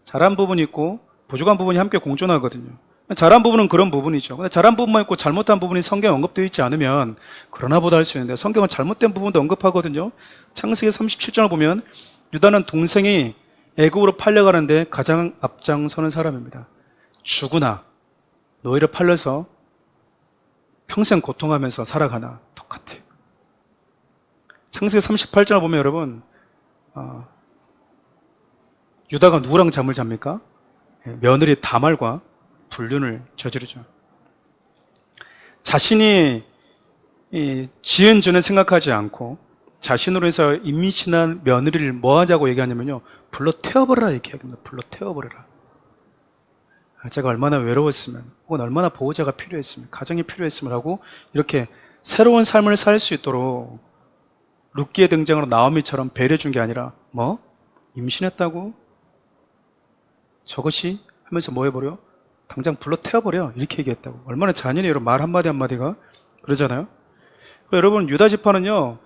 잘한 부분이 있고 부족한 부분이 함께 공존하거든요. 잘한 부분은 그런 부분이죠. 근데 잘한 부분만 있고 잘못한 부분이 성경에 언급되어 있지 않으면 그러나 보다 할 수 있는데, 성경은 잘못된 부분도 언급하거든요. 창세기 37장을 보면 유다는 동생이 애굽으로 팔려가는데 가장 앞장서는 사람입니다. 죽으나 노예를 팔려서 평생 고통하면서 살아가나 똑같아요. 창세기 38장을 보면 여러분, 유다가 누구랑 잠을 잡니까? 며느리 다말과 불륜을 저지르죠. 자신이 지은 죄는 생각하지 않고 자신으로 해서 임신한 며느리를 뭐 하자고 얘기하냐면요, 불러 태워버려라 이렇게 얘기합니다. 불러 태워버려라. 제가 얼마나 외로웠으면, 혹은 얼마나 보호자가 필요했으면, 가정이 필요했으면 하고 이렇게 새로운 삶을 살 수 있도록 룻기의 등장으로 나오미처럼 배려해 준 게 아니라, 뭐? 임신했다고? 저것이? 하면서 뭐 해버려? 당장 불러 태워버려 이렇게 얘기했다고. 얼마나 잔인해요. 여러분, 말 한마디 한마디가 그러잖아요. 여러분, 유다 지파는요,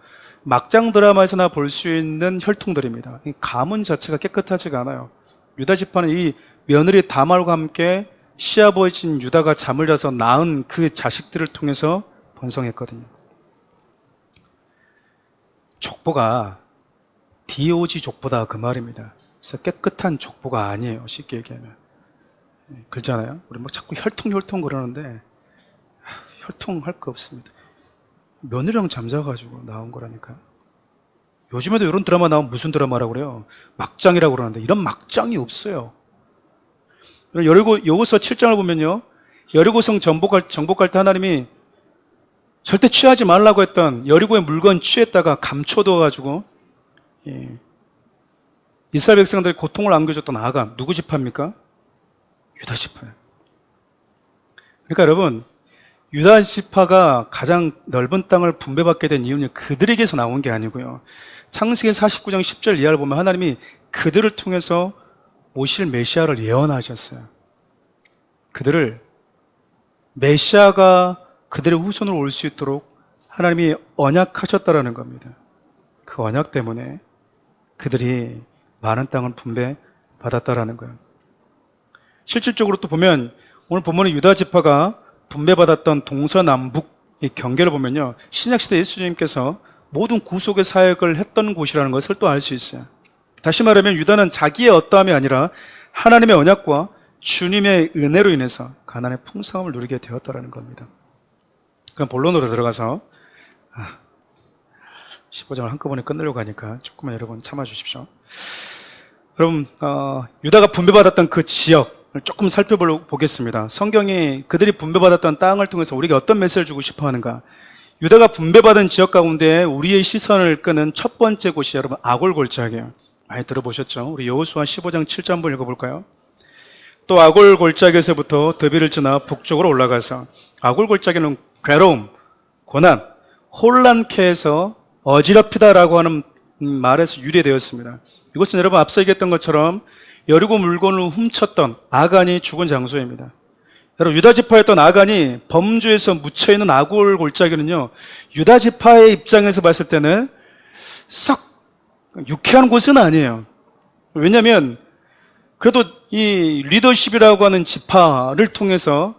막장 드라마에서나 볼 수 있는 혈통들입니다. 이 가문 자체가 깨끗하지가 않아요. 유다 지파는 이 며느리 다말과 함께 시아버지인 유다가 잠을 자서 낳은 그 자식들을 통해서 번성했거든요. 족보가 DOG 족보다 그 말입니다. 그래서 깨끗한 족보가 아니에요. 쉽게 얘기하면. 그렇잖아요. 우리 막 자꾸 혈통 그러는데 혈통할 거 없습니다. 며느리랑 잠자가지고 나온 거라니까요. 요즘에도 이런 드라마 나오면 무슨 드라마라고 그래요? 막장이라고 그러는데 이런 막장이 없어요. 여호수아 7장을 보면요, 여리고성 정복할 때 하나님이 절대 취하지 말라고 했던 여리고의 물건 취했다가 감춰둬가지고 이스라엘 백성들이 고통을 안겨줬던 아간, 누구 지파입니까? 유다 지파예요. 그러니까 여러분, 유다 지파가 가장 넓은 땅을 분배받게 된 이유는 그들에게서 나온 게 아니고요, 창세기 49장 10절 이하를 보면 하나님이 그들을 통해서 오실 메시아를 예언하셨어요. 그들을, 메시아가 그들의 후손으로 올 수 있도록 하나님이 언약하셨다라는 겁니다. 그 언약 때문에 그들이 많은 땅을 분배받았다라는 거예요. 실질적으로 또 보면 오늘 본문의 유다 지파가 분배받았던 동서남북 이 경계를 보면요, 신약시대 예수님께서 모든 구속의 사역을 했던 곳이라는 것을 또 알 수 있어요. 다시 말하면 유다는 자기의 어떠함이 아니라 하나님의 언약과 주님의 은혜로 인해서 가나안의 풍성함을 누리게 되었다는 겁니다. 그럼 본론으로 들어가서 15장을 한꺼번에 끝내려고 하니까 조금만 여러분 참아주십시오. 여러분, 유다가 분배받았던 그 지역을 조금 살펴보겠습니다. 성경이 그들이 분배받았던 땅을 통해서 우리가 어떤 메시지를 주고 싶어 하는가. 유다가 분배받은 지역 가운데 우리의 시선을 끄는 첫 번째 곳이 여러분 아골 골짜기예요. 많이 들어보셨죠? 우리 여호수아 15장 7절 한번 읽어볼까요? 또 아골 골짜기에서부터 드비를 지나 북쪽으로 올라가서, 아골 골짜기는 괴로움, 고난, 혼란케에서 어지럽히다라고 하는 말에서 유래되었습니다. 이것은 여러분 앞서 얘기했던 것처럼 여리고 물건을 훔쳤던 아간이 죽은 장소입니다. 여러분, 유다 지파였던 아간이 범죄에서 묻혀있는 아골 골짜기는요, 유다 지파의 입장에서 봤을 때는 썩 유쾌한 곳은 아니에요. 왜냐하면 그래도 이 리더십이라고 하는 지파를 통해서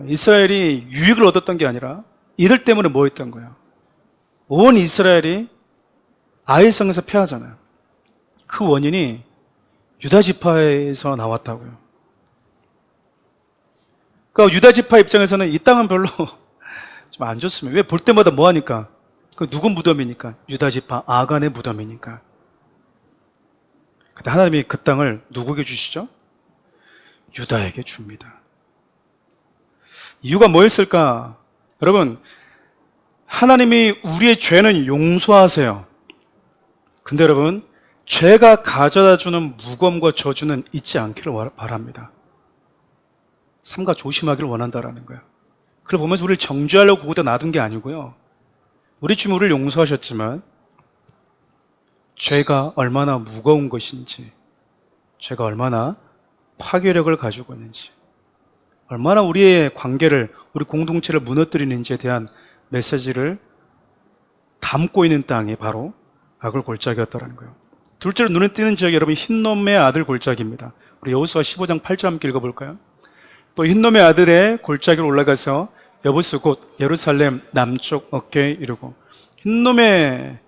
이스라엘이 유익을 얻었던 게 아니라 이들 때문에 뭐 했던 거예요? 온 이스라엘이 아이성에서 패하잖아요. 그 원인이 유다 지파에서 나왔다고요. 그러니까 유다 지파 입장에서는 이 땅은 별로 좀 안 좋습니다. 왜? 볼 때마다 뭐 하니까? 그 누구 무덤이니까? 유다 지파 아간의 무덤이니까. 근데 하나님이 그 땅을 누구에게 주시죠? 유다에게 줍니다. 이유가 뭐였을까? 여러분, 하나님이 우리의 죄는 용서하세요. 근데 여러분, 죄가 가져다 주는 무거움과 저주는 잊지 않기를 바랍니다. 삼가 조심하기를 원한다라는 거예요. 그걸 보면서 우리를 정죄하려고 거기다 놔둔 게 아니고요, 우리 주님 우리를 용서하셨지만 죄가 얼마나 무거운 것인지, 죄가 얼마나 파괴력을 가지고 있는지, 얼마나 우리의 관계를, 우리 공동체를 무너뜨리는지에 대한 메시지를 담고 있는 땅이 바로 아골 골짜기였다는 거예요. 둘째로 눈에 띄는 지역이 여러분 흰놈의 아들 골짜기입니다. 우리 여호수아 15장 8절 함께 읽어볼까요? 또 흰놈의 아들의 골짜기로 올라가서 여부스 곧 예루살렘 남쪽 어깨에 이르고. 흰놈의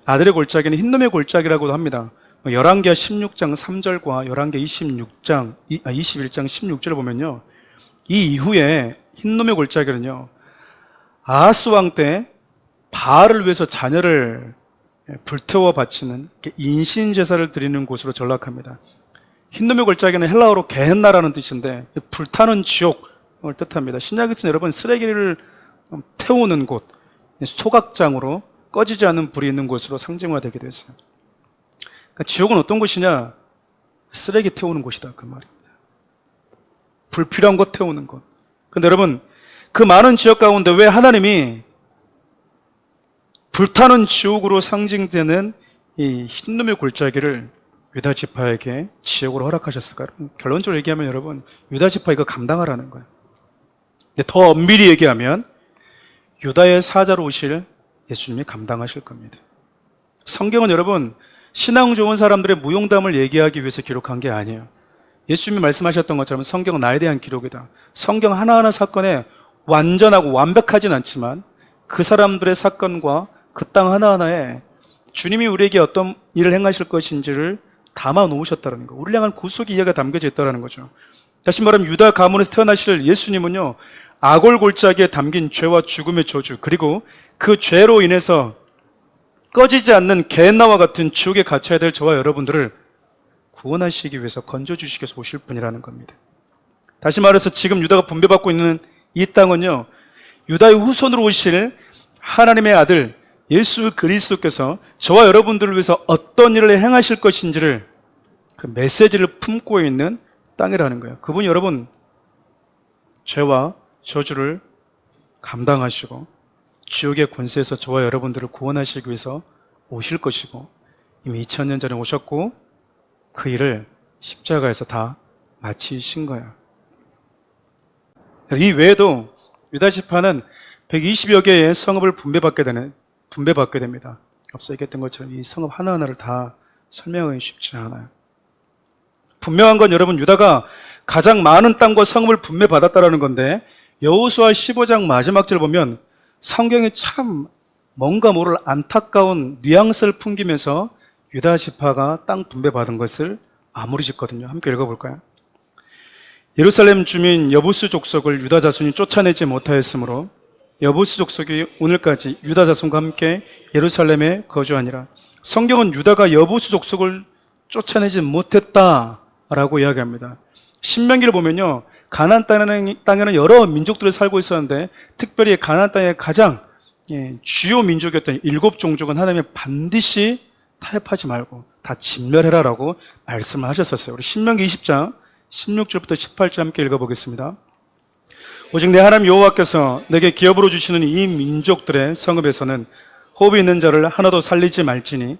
아들의 골짜기는 흰놈의 골짜기라고도 합니다. 열왕기하 16장 3절과 열왕기하 21장 16절을 보면요, 이 이후에 흰놈의 골짜기는요, 아하스 왕 때 바알을 위해서 자녀를 불태워 바치는 인신 제사를 드리는 곳으로 전락합니다. 흰놈의 골짜기는 헬라어로 게헨나라는 뜻인데 불타는 지옥을 뜻합니다. 신약에서는 여러분 쓰레기를 태우는 곳, 소각장으로 꺼지지 않는 불이 있는 곳으로 상징화되게 됐어요. 그러니까 지옥은 어떤 곳이냐? 쓰레기 태우는 곳이다, 그 말입니다. 불필요한 것 태우는 곳. 그런데 여러분, 그 많은 지역 가운데 왜 하나님이 불타는 지옥으로 상징되는 이 흰놈의 골짜기를 유다 지파에게 지옥으로 허락하셨을까요? 결론적으로 얘기하면 여러분, 유다 지파 이거 감당하라는 거예요. 근데 더 엄밀히 얘기하면 유다의 사자로 오실 예수님이 감당하실 겁니다. 성경은 여러분, 신앙 좋은 사람들의 무용담을 얘기하기 위해서 기록한 게 아니에요. 예수님이 말씀하셨던 것처럼 성경은 나에 대한 기록이다. 성경 하나하나 사건에 완전하고 완벽하진 않지만 그 사람들의 사건과 그 땅 하나하나에 주님이 우리에게 어떤 일을 행하실 것인지를 담아 놓으셨다는 거, 우리를 향한 구속의 이해가 담겨져 있다는 거죠. 다시 말하면 유다 가문에서 태어나실 예수님은요, 아골 골짜기에 담긴 죄와 죽음의 저주, 그리고 그 죄로 인해서 꺼지지 않는 게헨나와 같은 지옥에 갇혀야 될 저와 여러분들을 구원하시기 위해서 건져주시기 위해서 오실 분이라는 겁니다. 다시 말해서 지금 유다가 분배받고 있는 이 땅은요, 유다의 후손으로 오실 하나님의 아들 예수 그리스도께서 저와 여러분들을 위해서 어떤 일을 행하실 것인지를 그 메시지를 품고 있는 땅이라는 거예요. 그분이 여러분 죄와 저주를 감당하시고 지옥의 권세에서 저와 여러분들을 구원하시기 위해서 오실 것이고 이미 2000년 전에 오셨고 그 일을 십자가에서 다 마치신 거예요. 이 외에도 유다 지파는 120여 개의 성읍을 분배받게 됩니다. 앞서 얘기했던 것처럼 이 성읍 하나하나를 다 설명하기 쉽지 않아요. 분명한 건 여러분, 유다가 가장 많은 땅과 성읍을 분배받았다는 건데 여호수아 15장 마지막 절 보면 성경이 참 뭔가 모를 안타까운 뉘앙스를 풍기면서 유다 지파가 땅 분배받은 것을 마무리 짓거든요. 함께 읽어볼까요? 예루살렘 주민 여부스 족속을 유다 자손이 쫓아내지 못하였으므로 여부스 족속이 오늘까지 유다 자손과 함께 예루살렘에 거주하니라. 성경은 유다가 여부스 족속을 쫓아내지 못했다라고 이야기합니다. 신명기를 보면요, 가나안 땅에는 여러 민족들이 살고 있었는데 특별히 가나안 땅의 가장 주요 민족이었던 7종족은 하나님이 반드시 타협하지 말고 다 진멸해라라고 말씀을 하셨었어요. 우리 신명기 20장 16절부터 18절 함께 읽어보겠습니다. 오직 내 하나님 여호와께서 내게 기업으로 주시는 이 민족들의 성읍에서는 호흡이 있는 자를 하나도 살리지 말지니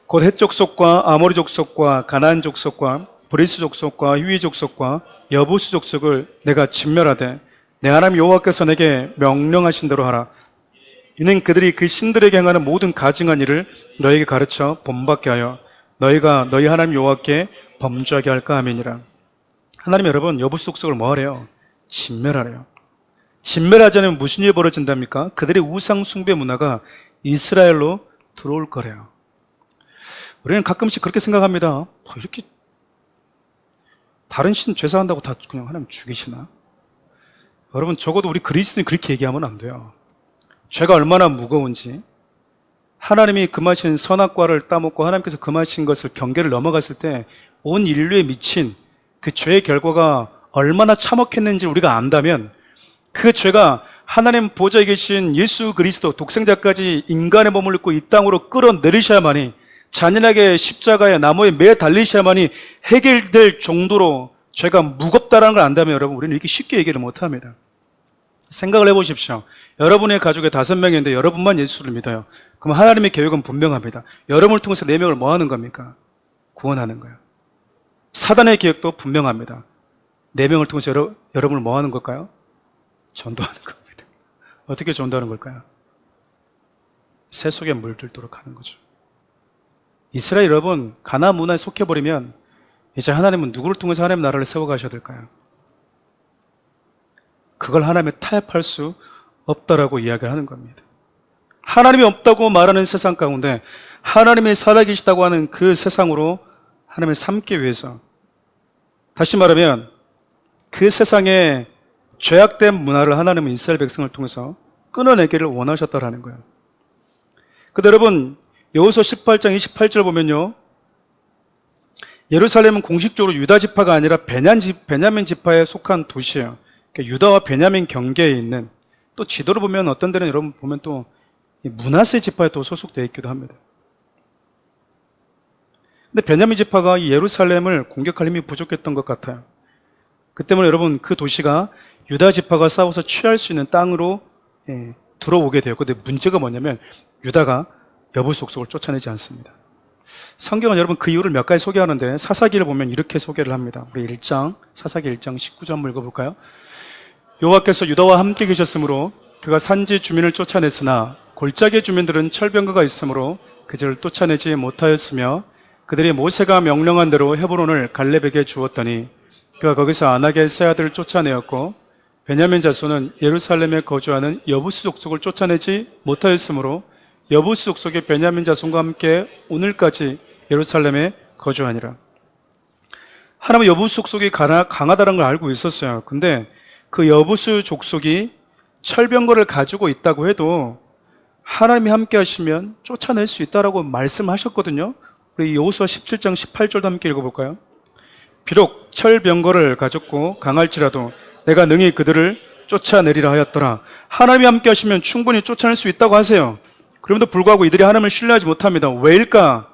곧 헷 족속과 아모리 족속과 가나안 족속과 브리스 족속과 히위 족속과 여부스 족속을 내가 진멸하되 내 하나님 여호와께서 내게 명령하신 대로 하라. 이는 그들이 그 신들에게 행하는 모든 가증한 일을 너에게 가르쳐 본받게 하여 너희가 너희 하나님 여호와께 범죄하게 할까 하면이라. 하나님 여러분, 여부스 족속을 뭐 하래요? 진멸하래요. 진멸하지 않으면 무슨 일이 벌어진답니까? 그들의 우상 숭배 문화가 이스라엘로 들어올 거래요. 우리는 가끔씩 그렇게 생각합니다. 이렇게 다른 신 죄사한다고 다 그냥 하나님 죽이시나? 여러분, 적어도 우리 그리스도인 그렇게 얘기하면 안 돼요. 죄가 얼마나 무거운지, 하나님이 금하신 선악과를 따먹고 하나님께서 금하신 것을 경계를 넘어갔을 때 온 인류에 미친 그 죄의 결과가 얼마나 참혹했는지 우리가 안다면 그 죄가 하나님 보좌에 계신 예수 그리스도 독생자까지 인간의 몸을 입고 이 땅으로 끌어내리셔야만이, 잔인하게 십자가에 나무에 매 달리셔야만이 해결될 정도로 죄가 무겁다는 걸 안다면 여러분, 우리는 이렇게 쉽게 얘기를 못합니다. 생각을 해보십시오. 여러분의 가족에 5명인데 여러분만 예수를 믿어요. 그럼 하나님의 계획은 분명합니다. 여러분을 통해서 4명을 뭐 하는 겁니까? 구원하는 거예요. 사단의 계획도 분명합니다. 4명을 통해서 여러분을 뭐 하는 걸까요? 전도하는 겁니다. 어떻게 전도하는 걸까요? 새 속에 물들도록 하는 거죠. 이스라엘 여러분, 가나안 문화에 속해버리면 이제 하나님은 누구를 통해서 하나님의 나라를 세워가셔야 될까요? 그걸 하나님의 타협할 수 없다라고 이야기를 하는 겁니다. 하나님이 없다고 말하는 세상 가운데 하나님이 살아계시다고 하는 그 세상으로 하나님을 삼기 위해서, 다시 말하면 그 세상의 죄악된 문화를 하나님은 이스라엘 백성을 통해서 끊어내기를 원하셨다라는 거예요. 근데 여러분, 여호수아 18장 28절 보면요, 예루살렘은 공식적으로 유다 지파가 아니라 베냐민 지파에 속한 도시예요. 그러니까 유다와 베냐민 경계에 있는, 또 지도를 보면 어떤 데는 여러분 보면 또 므낫세 지파에 또 소속되어 있기도 합니다. 근데 베냐민 지파가 이 예루살렘을 공격할 힘이 부족했던 것 같아요. 그 때문에 여러분, 그 도시가 유다 지파가 싸워서 취할 수 있는 땅으로 들어오게 돼요. 근데 문제가 뭐냐면 유다가 여부속속을 쫓아내지 않습니다. 성경은 여러분 그 이유를 몇 가지 소개하는데, 사사기를 보면 이렇게 소개를 합니다. 우리 사사기 1장 19절 한번 읽어볼까요? 여호와께서 유다와 함께 계셨으므로 그가 산지 주민을 쫓아냈으나 골짜기 주민들은 철병거가 있으므로 그들을 쫓아내지 못하였으며, 그들이 모세가 명령한 대로 헤브론을 갈렙에게 주었더니 그가 거기서 아낙의 세 아들을 쫓아내었고, 베냐민 자손은 예루살렘에 거주하는 여부스 족속을 쫓아내지 못하였으므로 여부스 족속의 베냐민 자손과 함께 오늘까지 예루살렘에 거주하니라. 하나님은 여부스 족속이 강하다는 걸 알고 있었어요. 근데 그 여부스 족속이 철병거를 가지고 있다고 해도 하나님이 함께 하시면 쫓아낼 수 있다라고 말씀하셨거든요. 우리 여호수아 17장 18절도 함께 읽어볼까요? 비록 철병거를 가졌고 강할지라도 내가 능히 그들을 쫓아내리라 하였더라. 하나님이 함께 하시면 충분히 쫓아낼 수 있다고 하세요. 그럼에도 불구하고 이들이 하나님을 신뢰하지 못합니다. 왜일까?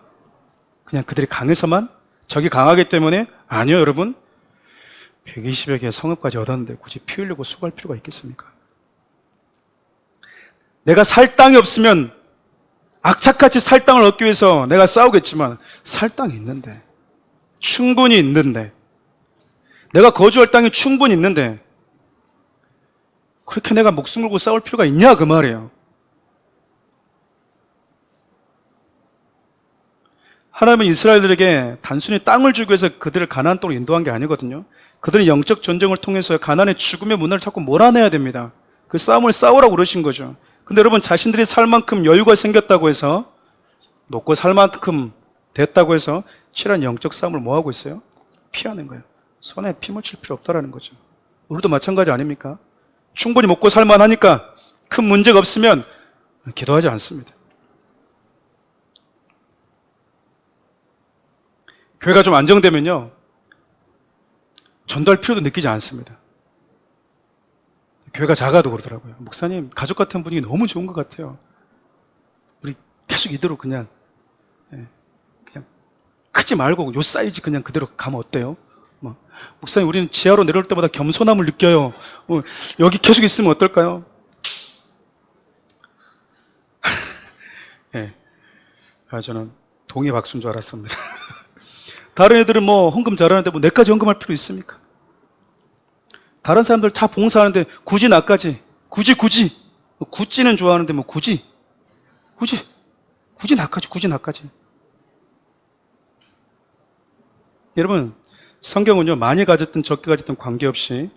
그냥 그들이 강해서만? 적이 강하기 때문에? 아니요, 여러분. 120여 개의 성읍까지 얻었는데 굳이 피 흘리고 수고할 필요가 있겠습니까? 내가 살 땅이 없으면 악착같이 살 땅을 얻기 위해서 내가 싸우겠지만, 살 땅이 있는데, 충분히 있는데, 내가 거주할 땅이 충분히 있는데 그렇게 내가 목숨 걸고 싸울 필요가 있냐 그 말이에요. 하나님은 이스라엘들에게 단순히 땅을 주기 위해서 그들을 가나안 땅으로 인도한 게 아니거든요. 그들은 영적 전쟁을 통해서 가나안의 죽음의 문화를 자꾸 몰아내야 됩니다. 그 싸움을 싸우라고 그러신 거죠. 근데 여러분, 자신들이 살 만큼 여유가 생겼다고 해서, 먹고 살 만큼 됐다고 해서 치열한 영적 싸움을 뭐 하고 있어요? 피하는 거예요. 손에 피 묻힐 필요 없다라는 거죠. 우리도 마찬가지 아닙니까? 충분히 먹고 살만하니까 큰 문제가 없으면 기도하지 않습니다. 교회가 좀 안정되면요, 전도할 필요도 느끼지 않습니다. 교회가 작아도 그러더라고요. 목사님, 가족 같은 분위기 너무 좋은 것 같아요. 우리 계속 이대로 그냥 크지 말고 요 사이즈 그냥 그대로 가면 어때요? 목사님, 우리는 지하로 내려올 때마다 겸손함을 느껴요. 여기 계속 있으면 어떨까요? 예. 저는 동의 박수인 줄 알았습니다. 다른 애들은 뭐 헌금 잘하는데 뭐 내까지 헌금할 필요 있습니까? 다른 사람들 다 봉사하는데 굳이 나까지, 굳지는 좋아하는데 뭐 굳이 나까지. 여러분, 성경은요, 많이 가졌든 적게 가졌든 관계없이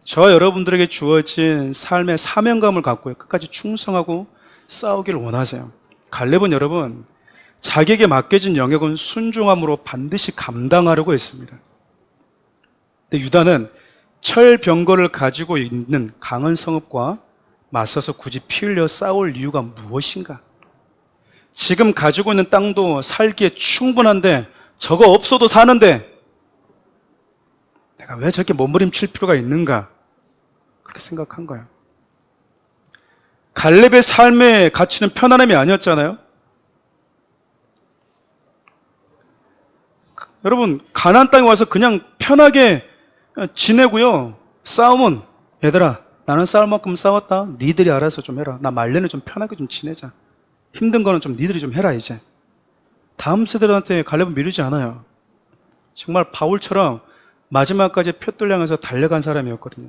저와 여러분들에게 주어진 삶의 사명감을 갖고 끝까지 충성하고 싸우기를 원하세요. 갈렙은 여러분, 자기에게 맡겨진 영역은 순종함으로 반드시 감당하려고 했습니다. 근데 유다는 철병거를 가지고 있는 강한 성읍과 맞서서 굳이 피 흘려 싸울 이유가 무엇인가? 지금 가지고 있는 땅도 살기에 충분한데, 저거 없어도 사는데 내가 왜 저렇게 몸부림칠 필요가 있는가? 그렇게 생각한 거예요. 갈렙의 삶의 가치는 편안함이 아니었잖아요. 여러분, 가나안 땅에 와서 그냥 편하게 지내고요, 싸움은 얘들아, 나는 싸울 만큼 싸웠다, 니들이 알아서 좀 해라. 나 말년에 좀 편하게 좀 지내자. 힘든 거는 좀 니들이 좀 해라. 이제 다음 세대들한테 갈렙은 미루지 않아요. 정말 바울처럼 마지막까지 표들 향해서 달려간 사람이었거든요.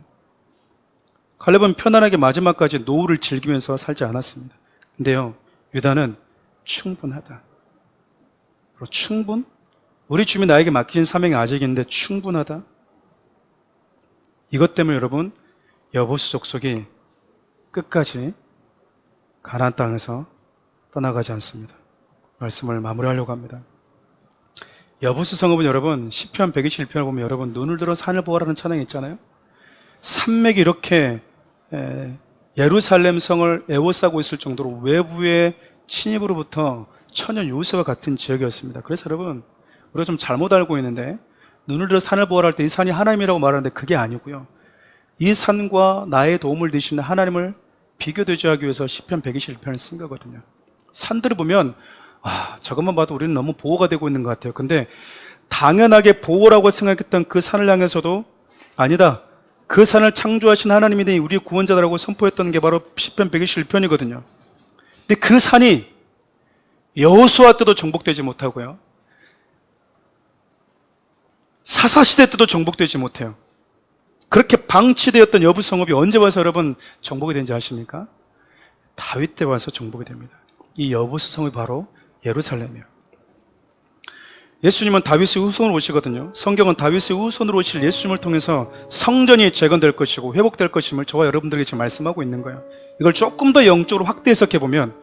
갈렙은 편안하게 마지막까지 노후를 즐기면서 살지 않았습니다. 근데요, 유다는 충분하다. 충분? 우리 주님이 나에게 맡긴 사명이 아직 있는데 충분하다? 이것 때문에 여러분, 여보수 족속이 끝까지 가나안 땅에서 떠나가지 않습니다. 말씀을 마무리하려고 합니다. 여보수 성읍은 여러분, 시편 121편을 보면 여러분, 눈을 들어 산을 보아라는 찬양이 있잖아요. 산맥이 이렇게 예루살렘 성을 에워싸고 있을 정도로 외부의 침입으로부터 천연 요새와 같은 지역이었습니다. 그래서 여러분, 우리가 좀 잘못 알고 있는데, 눈을 들어 산을 보아라 할 때 이 산이 하나님이라고 말하는데 그게 아니고요, 이 산과 나의 도움을 되시는 하나님을 비교대조하기 위해서 시편 121편을 쓴 거거든요. 산들을 보면 저것만 봐도 우리는 너무 보호가 되고 있는 것 같아요. 근데 당연하게 보호라고 생각했던 그 산을 향해서도 아니다, 그 산을 창조하신 하나님이 되니 우리의 구원자라고 선포했던 게 바로 시편 121편이거든요. 근데 그 산이 여호수아 때도 정복되지 못하고요, 사사시대 때도 정복되지 못해요. 그렇게 방치되었던 여부 성읍이 언제 와서 여러분 정복이 된지 아십니까? 다윗 때 와서 정복이 됩니다. 이 여부스 성읍이 바로 예루살렘이에요. 예수님은 다윗의 후손으로 오시거든요. 성경은 다윗의 후손으로 오실 예수님을 통해서 성전이 재건될 것이고 회복될 것임을 저와 여러분들에게 지금 말씀하고 있는 거예요. 이걸 조금 더 영적으로 확대 해석해 보면,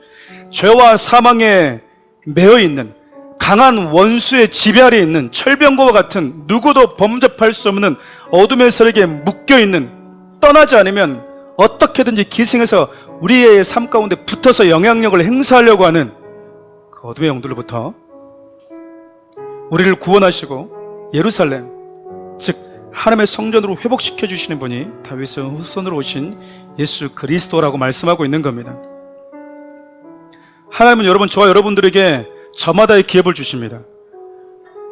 죄와 사망에 매여 있는 강한 원수의 지배 아래에 있는 철병거와 같은 누구도 범접할 수 없는 어둠의 세력에 묶여있는, 떠나지 않으면 어떻게든지 기생해서 우리의 삶 가운데 붙어서 영향력을 행사하려고 하는 그 어둠의 영들로부터 우리를 구원하시고 예루살렘, 즉 하나님의 성전으로 회복시켜 주시는 분이 다윗의 후손으로 오신 예수 그리스도라고 말씀하고 있는 겁니다. 하나님은 여러분, 저와 여러분들에게 저마다의 기업을 주십니다.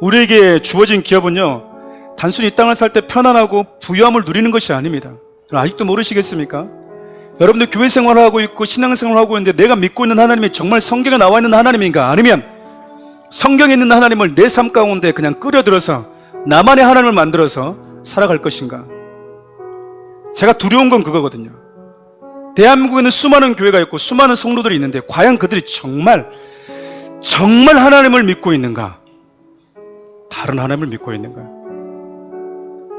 우리에게 주어진 기업은요, 단순히 이 땅을 살 때 편안하고 부유함을 누리는 것이 아닙니다. 아직도 모르시겠습니까? 여러분들 교회 생활을 하고 있고 신앙생활을 하고 있는데, 내가 믿고 있는 하나님이 정말 성경에 나와 있는 하나님인가, 아니면 성경에 있는 하나님을 내 삶 가운데 그냥 끌어들여서 나만의 하나님을 만들어서 살아갈 것인가? 제가 두려운 건 그거거든요. 대한민국에는 수많은 교회가 있고 수많은 성도들이 있는데, 과연 그들이 정말 하나님을 믿고 있는가? 다른 하나님을 믿고 있는가?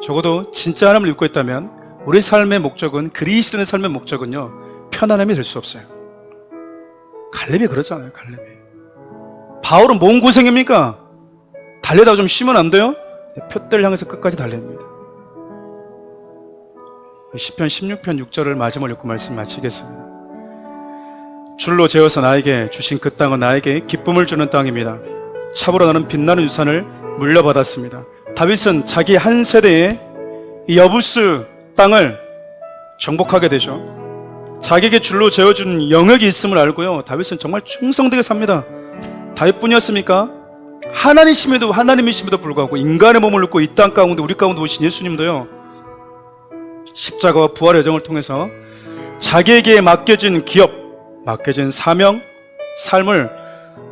적어도 진짜 하나님을 믿고 있다면 우리 삶의 목적은, 그리스도인의 삶의 목적은요, 편안함이 될 수 없어요. 갈렙이 그러잖아요. 갈렙이. 바울은 뭔 고생입니까? 달리다가 좀 쉬면 안 돼요? 표대를 향해서 끝까지 달립니다. 시편 16편 6절을 마지막으로 읽고 말씀 마치겠습니다. 줄로 재어서 나에게 주신 그 땅은 나에게 기쁨을 주는 땅입니다. 참으로 나는 빛나는 유산을 물려받았습니다. 다윗은 자기 한 세대의 이 여부스 땅을 정복하게 되죠. 자기에게 줄로 재어준 영역이 있음을 알고요, 다윗은 정말 충성되게 삽니다. 다윗뿐이었습니까? 하나님이심에도 불구하고 인간의 몸을 입고 이 땅 가운데, 우리 가운데 오신 예수님도요, 십자가와 부활의 여정을 통해서 자기에게 맡겨진 기업, 맡겨진 사명, 삶을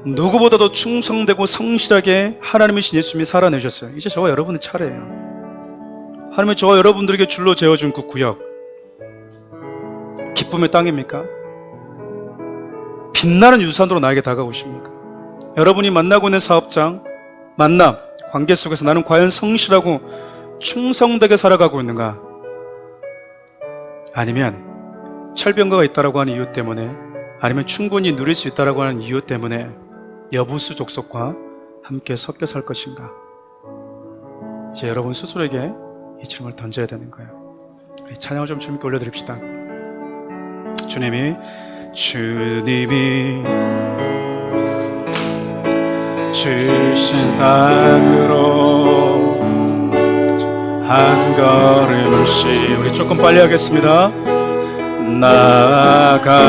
누구보다도 충성되고 성실하게 하나님이신 예수님이 살아내셨어요. 이제 저와 여러분의 차례예요. 하나님이 저와 여러분들에게 줄로 재어준 그 구역, 기쁨의 땅입니까? 빛나는 유산으로 나에게 다가오십니까? 여러분이 만나고 있는 사업장, 만남, 관계 속에서 나는 과연 성실하고 충성되게 살아가고 있는가? 아니면 철병거가 있다라고 하는 이유 때문에, 아니면 충분히 누릴 수 있다라고 하는 이유 때문에 여부수 족속과 함께 섞여 살 것인가? 이제 여러분 스스로에게 이 질문을 던져야 되는 거예요. 우리 찬양을 좀 주님께 올려드립시다. 주님이 주신 땅으로 한 걸음씩, 우리 조금 빨리 하겠습니다. 나아갈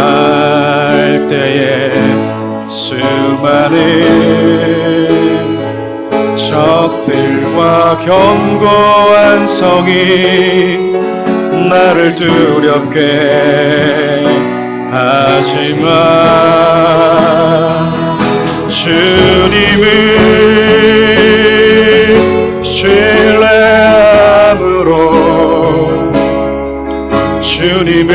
때에 수많은 적들과 견고한 성이 나를 두렵게 하지만 주님을 신뢰함으로, 주님을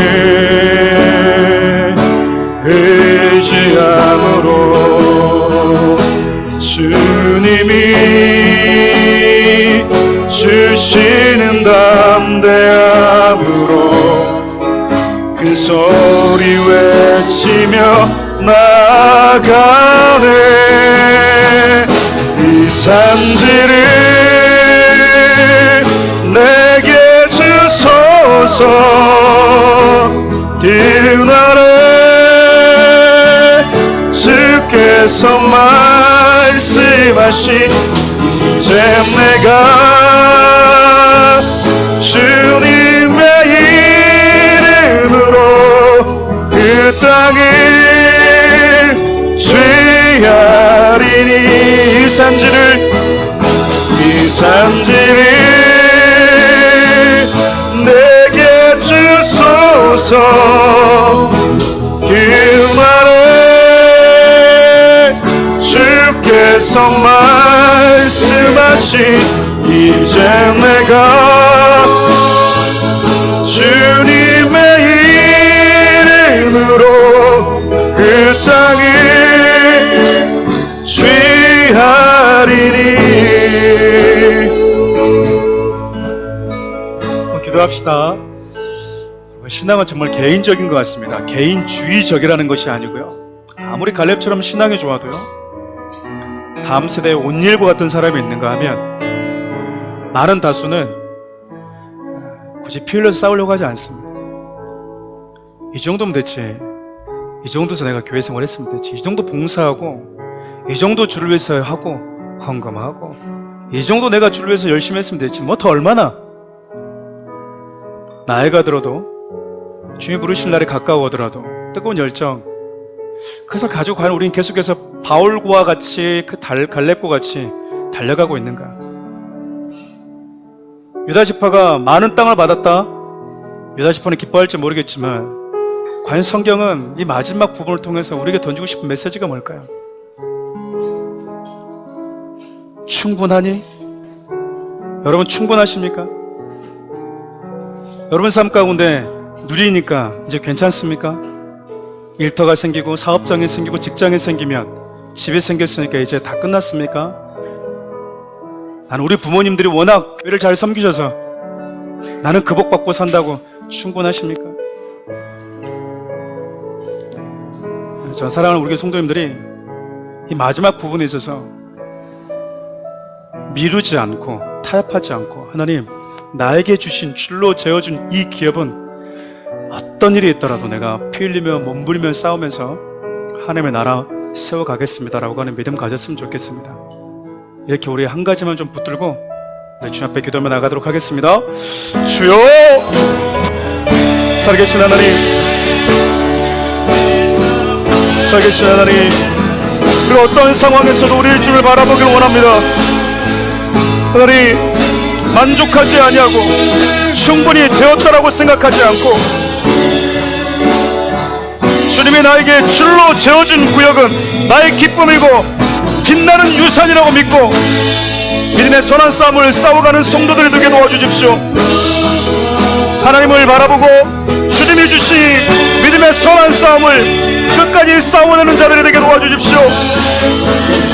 의지함으로, 주님이 주시는 담대함으로 큰 소리 외치며 나아가네. 이 산지를 내게 주소서. 그날에 주께서 말씀하신 이제 내가 주님의 이름으로 그 땅을 취하리니. 이 산지를 내게 주소서. 그날에 주께서 말씀하신 이제 내가 주님의 이름으로 그 땅을 취하리니. 기도합시다. 신앙은 정말 개인적인 것 같습니다. 개인주의적이라는 것이 아니고요, 아무리 갈렙처럼 신앙이 좋아도요, 다음 세대에 온일과 같은 사람이 있는가 하면 많은 다수는 굳이 피 흘려서 싸우려고 하지 않습니다. 이 정도면 됐지, 이 정도에서 내가 교회 생활했으면 됐지, 이 정도 봉사하고, 이 정도 주를 위해서 하고 헌금하고, 이 정도 내가 주를 위해서 열심히 했으면 됐지, 뭐 더 얼마나. 나이가 들어도 주님 부르실 날이 가까워오더라도 뜨거운 열정, 그래서 가지고 과연 우린 계속해서 바울과 같이 그 갈렙과 같이 달려가고 있는가? 유다 지파가 많은 땅을 받았다. 유다 지파는 기뻐할지 모르겠지만 과연 성경은 이 마지막 부분을 통해서 우리에게 던지고 싶은 메시지가 뭘까요? 충분하니? 여러분 충분하십니까? 여러분 삶 가운데 누리니까 이제 괜찮습니까? 일터가 생기고 사업장이 생기고 직장이 생기면 집이 생겼으니까 이제 다 끝났습니까? 나는 우리 부모님들이 워낙 교회를 잘 섬기셔서 나는 그 복 받고 산다고 충분하십니까? 저 사랑하는 우리 성도님들이 이 마지막 부분에 있어서 미루지 않고 타협하지 않고, 하나님 나에게 주신 줄로 재어준 이 기업은 어떤 일이 있더라도 내가 피 흘리며 몸부리며 싸우면서 하나님의 나라 세워가겠습니다라고 하는 믿음 가졌으면 좋겠습니다. 이렇게 우리 한 가지만 좀 붙들고 주님 앞에 기도하며 나가도록 하겠습니다. 주여, 살아계신 하나님, 살아계신 하나님, 그 어떤 상황에서도 우리의 주를 바라보길 원합니다. 하나님, 만족하지 아니하고 충분히 되었다라고 생각하지 않고, 주님이 나에게 줄로 재어준 구역은 나의 기쁨이고 빛나는 유산이라고 믿고 믿음의 선한 싸움을 싸워가는 성도들이 되게 도와주십시오. 하나님을 바라보고 주님이 주신 믿음의 선한 싸움을 끝까지 싸워내는 자들이 되게 도와주십시오.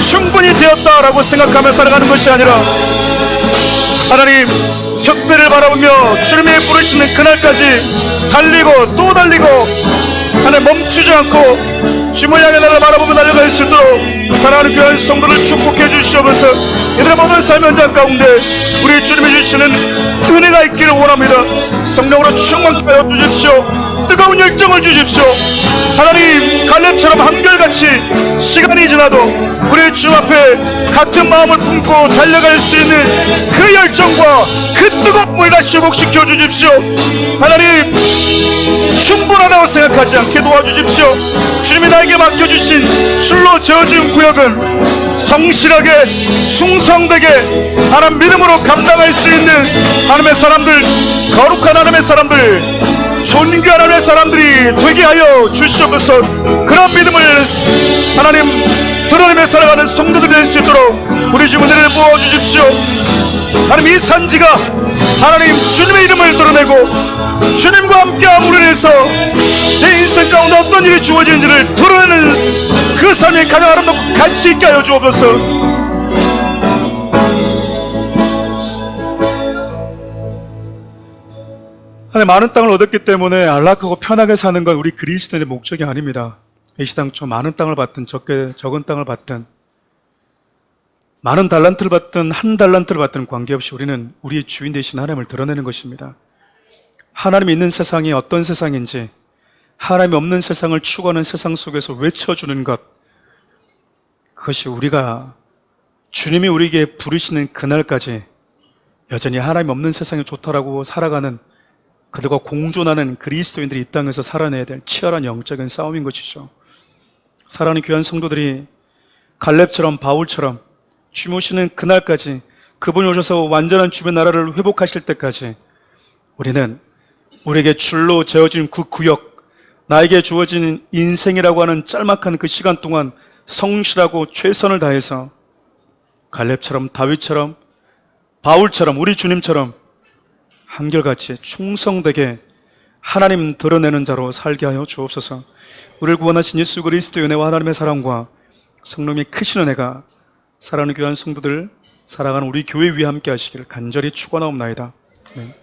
충분히 되었다라고 생각하며 살아가는 것이 아니라 하나님 특별을 바라보며 주님이 부르시는 그날까지 달리고 또 달리고 하나님 멈추지 않고 주님을 향해 나를 바라보며 달려갈 수 있도록 사랑하는 귀한 성도를 축복해 주시옵소서. 이들의 모든 삶의 현장 가운데 우리 주님이 주시는 은혜가 있기를 원합니다. 성령으로 충만케 하여 주십시오. 뜨거운 열정을 주십시오. 하나님, 갈렙처럼 한결같이 시간이 지나도 우리 주님 앞에 같은 마음을 품고 달려갈 수 있는 그 열정과 그 뜨거움을 다시 회복시켜 주십시오. 하나님, 충분하다고 생각하지 않게 도와주십시오. 주님이 나에게 맡겨주신 줄로 재어진 구역은 성실하게 충성되게 하나님 믿음으로 감당할 수 있는 하나님의 사람들, 거룩한 하나님의 사람들, 존귀한 하나님의 사람들이 되게 하여 주시옵소서. 그런 믿음을 하나님 드러내며 살아가는 성도들이 될 수 있도록 우리 주님들을 모아주십시오. 하나님, 이 산지가 하나님 주님의 이름을 드러내고 주님과 함께 함으로 인해서 내 인생 가운데 어떤 일이 주어지는지를 드러내는 그 삶이 가장 아름답고 가치 있게 하여 주옵소서. 하나님 많은 땅을 얻었기 때문에 안락하고 편하게 사는 건 우리 그리스도인의 목적이 아닙니다. 이 시당 좀 많은 땅을 받든 적은 땅을 받든 많은 달란트를 받든 한 달란트를 받든 관계없이 우리는 우리의 주인 되신 하나님을 드러내는 것입니다. 하나님이 있는 세상이 어떤 세상인지, 하나님이 없는 세상을 추구하는 세상 속에서 외쳐주는 것, 그것이 우리가 주님이 우리에게 부르시는 그날까지 여전히 하나님 없는 세상이 좋다라고 살아가는, 그들과 공존하는 그리스도인들이 이 땅에서 살아내야 될 치열한 영적인 싸움인 것이죠. 사랑하는 귀한 성도들이 갈렙처럼 바울처럼 주님 오시는 그날까지, 그분이 오셔서 완전한 주의 나라를 회복하실 때까지 우리는 우리에게 줄로 재어진 그 구역, 나에게 주어진 인생이라고 하는 짤막한 그 시간 동안 성실하고 최선을 다해서 갈렙처럼 다윗처럼 바울처럼 우리 주님처럼 한결같이 충성되게 하나님 드러내는 자로 살게 하여 주옵소서. 우리를 구원하신 예수 그리스도의 은혜와 하나님의 사랑과 성령의 크신 은혜가 사랑하는 귀한 성도들, 살아가는 우리 교회 위에 함께 하시기를 간절히 축원하옵나이다. 아멘.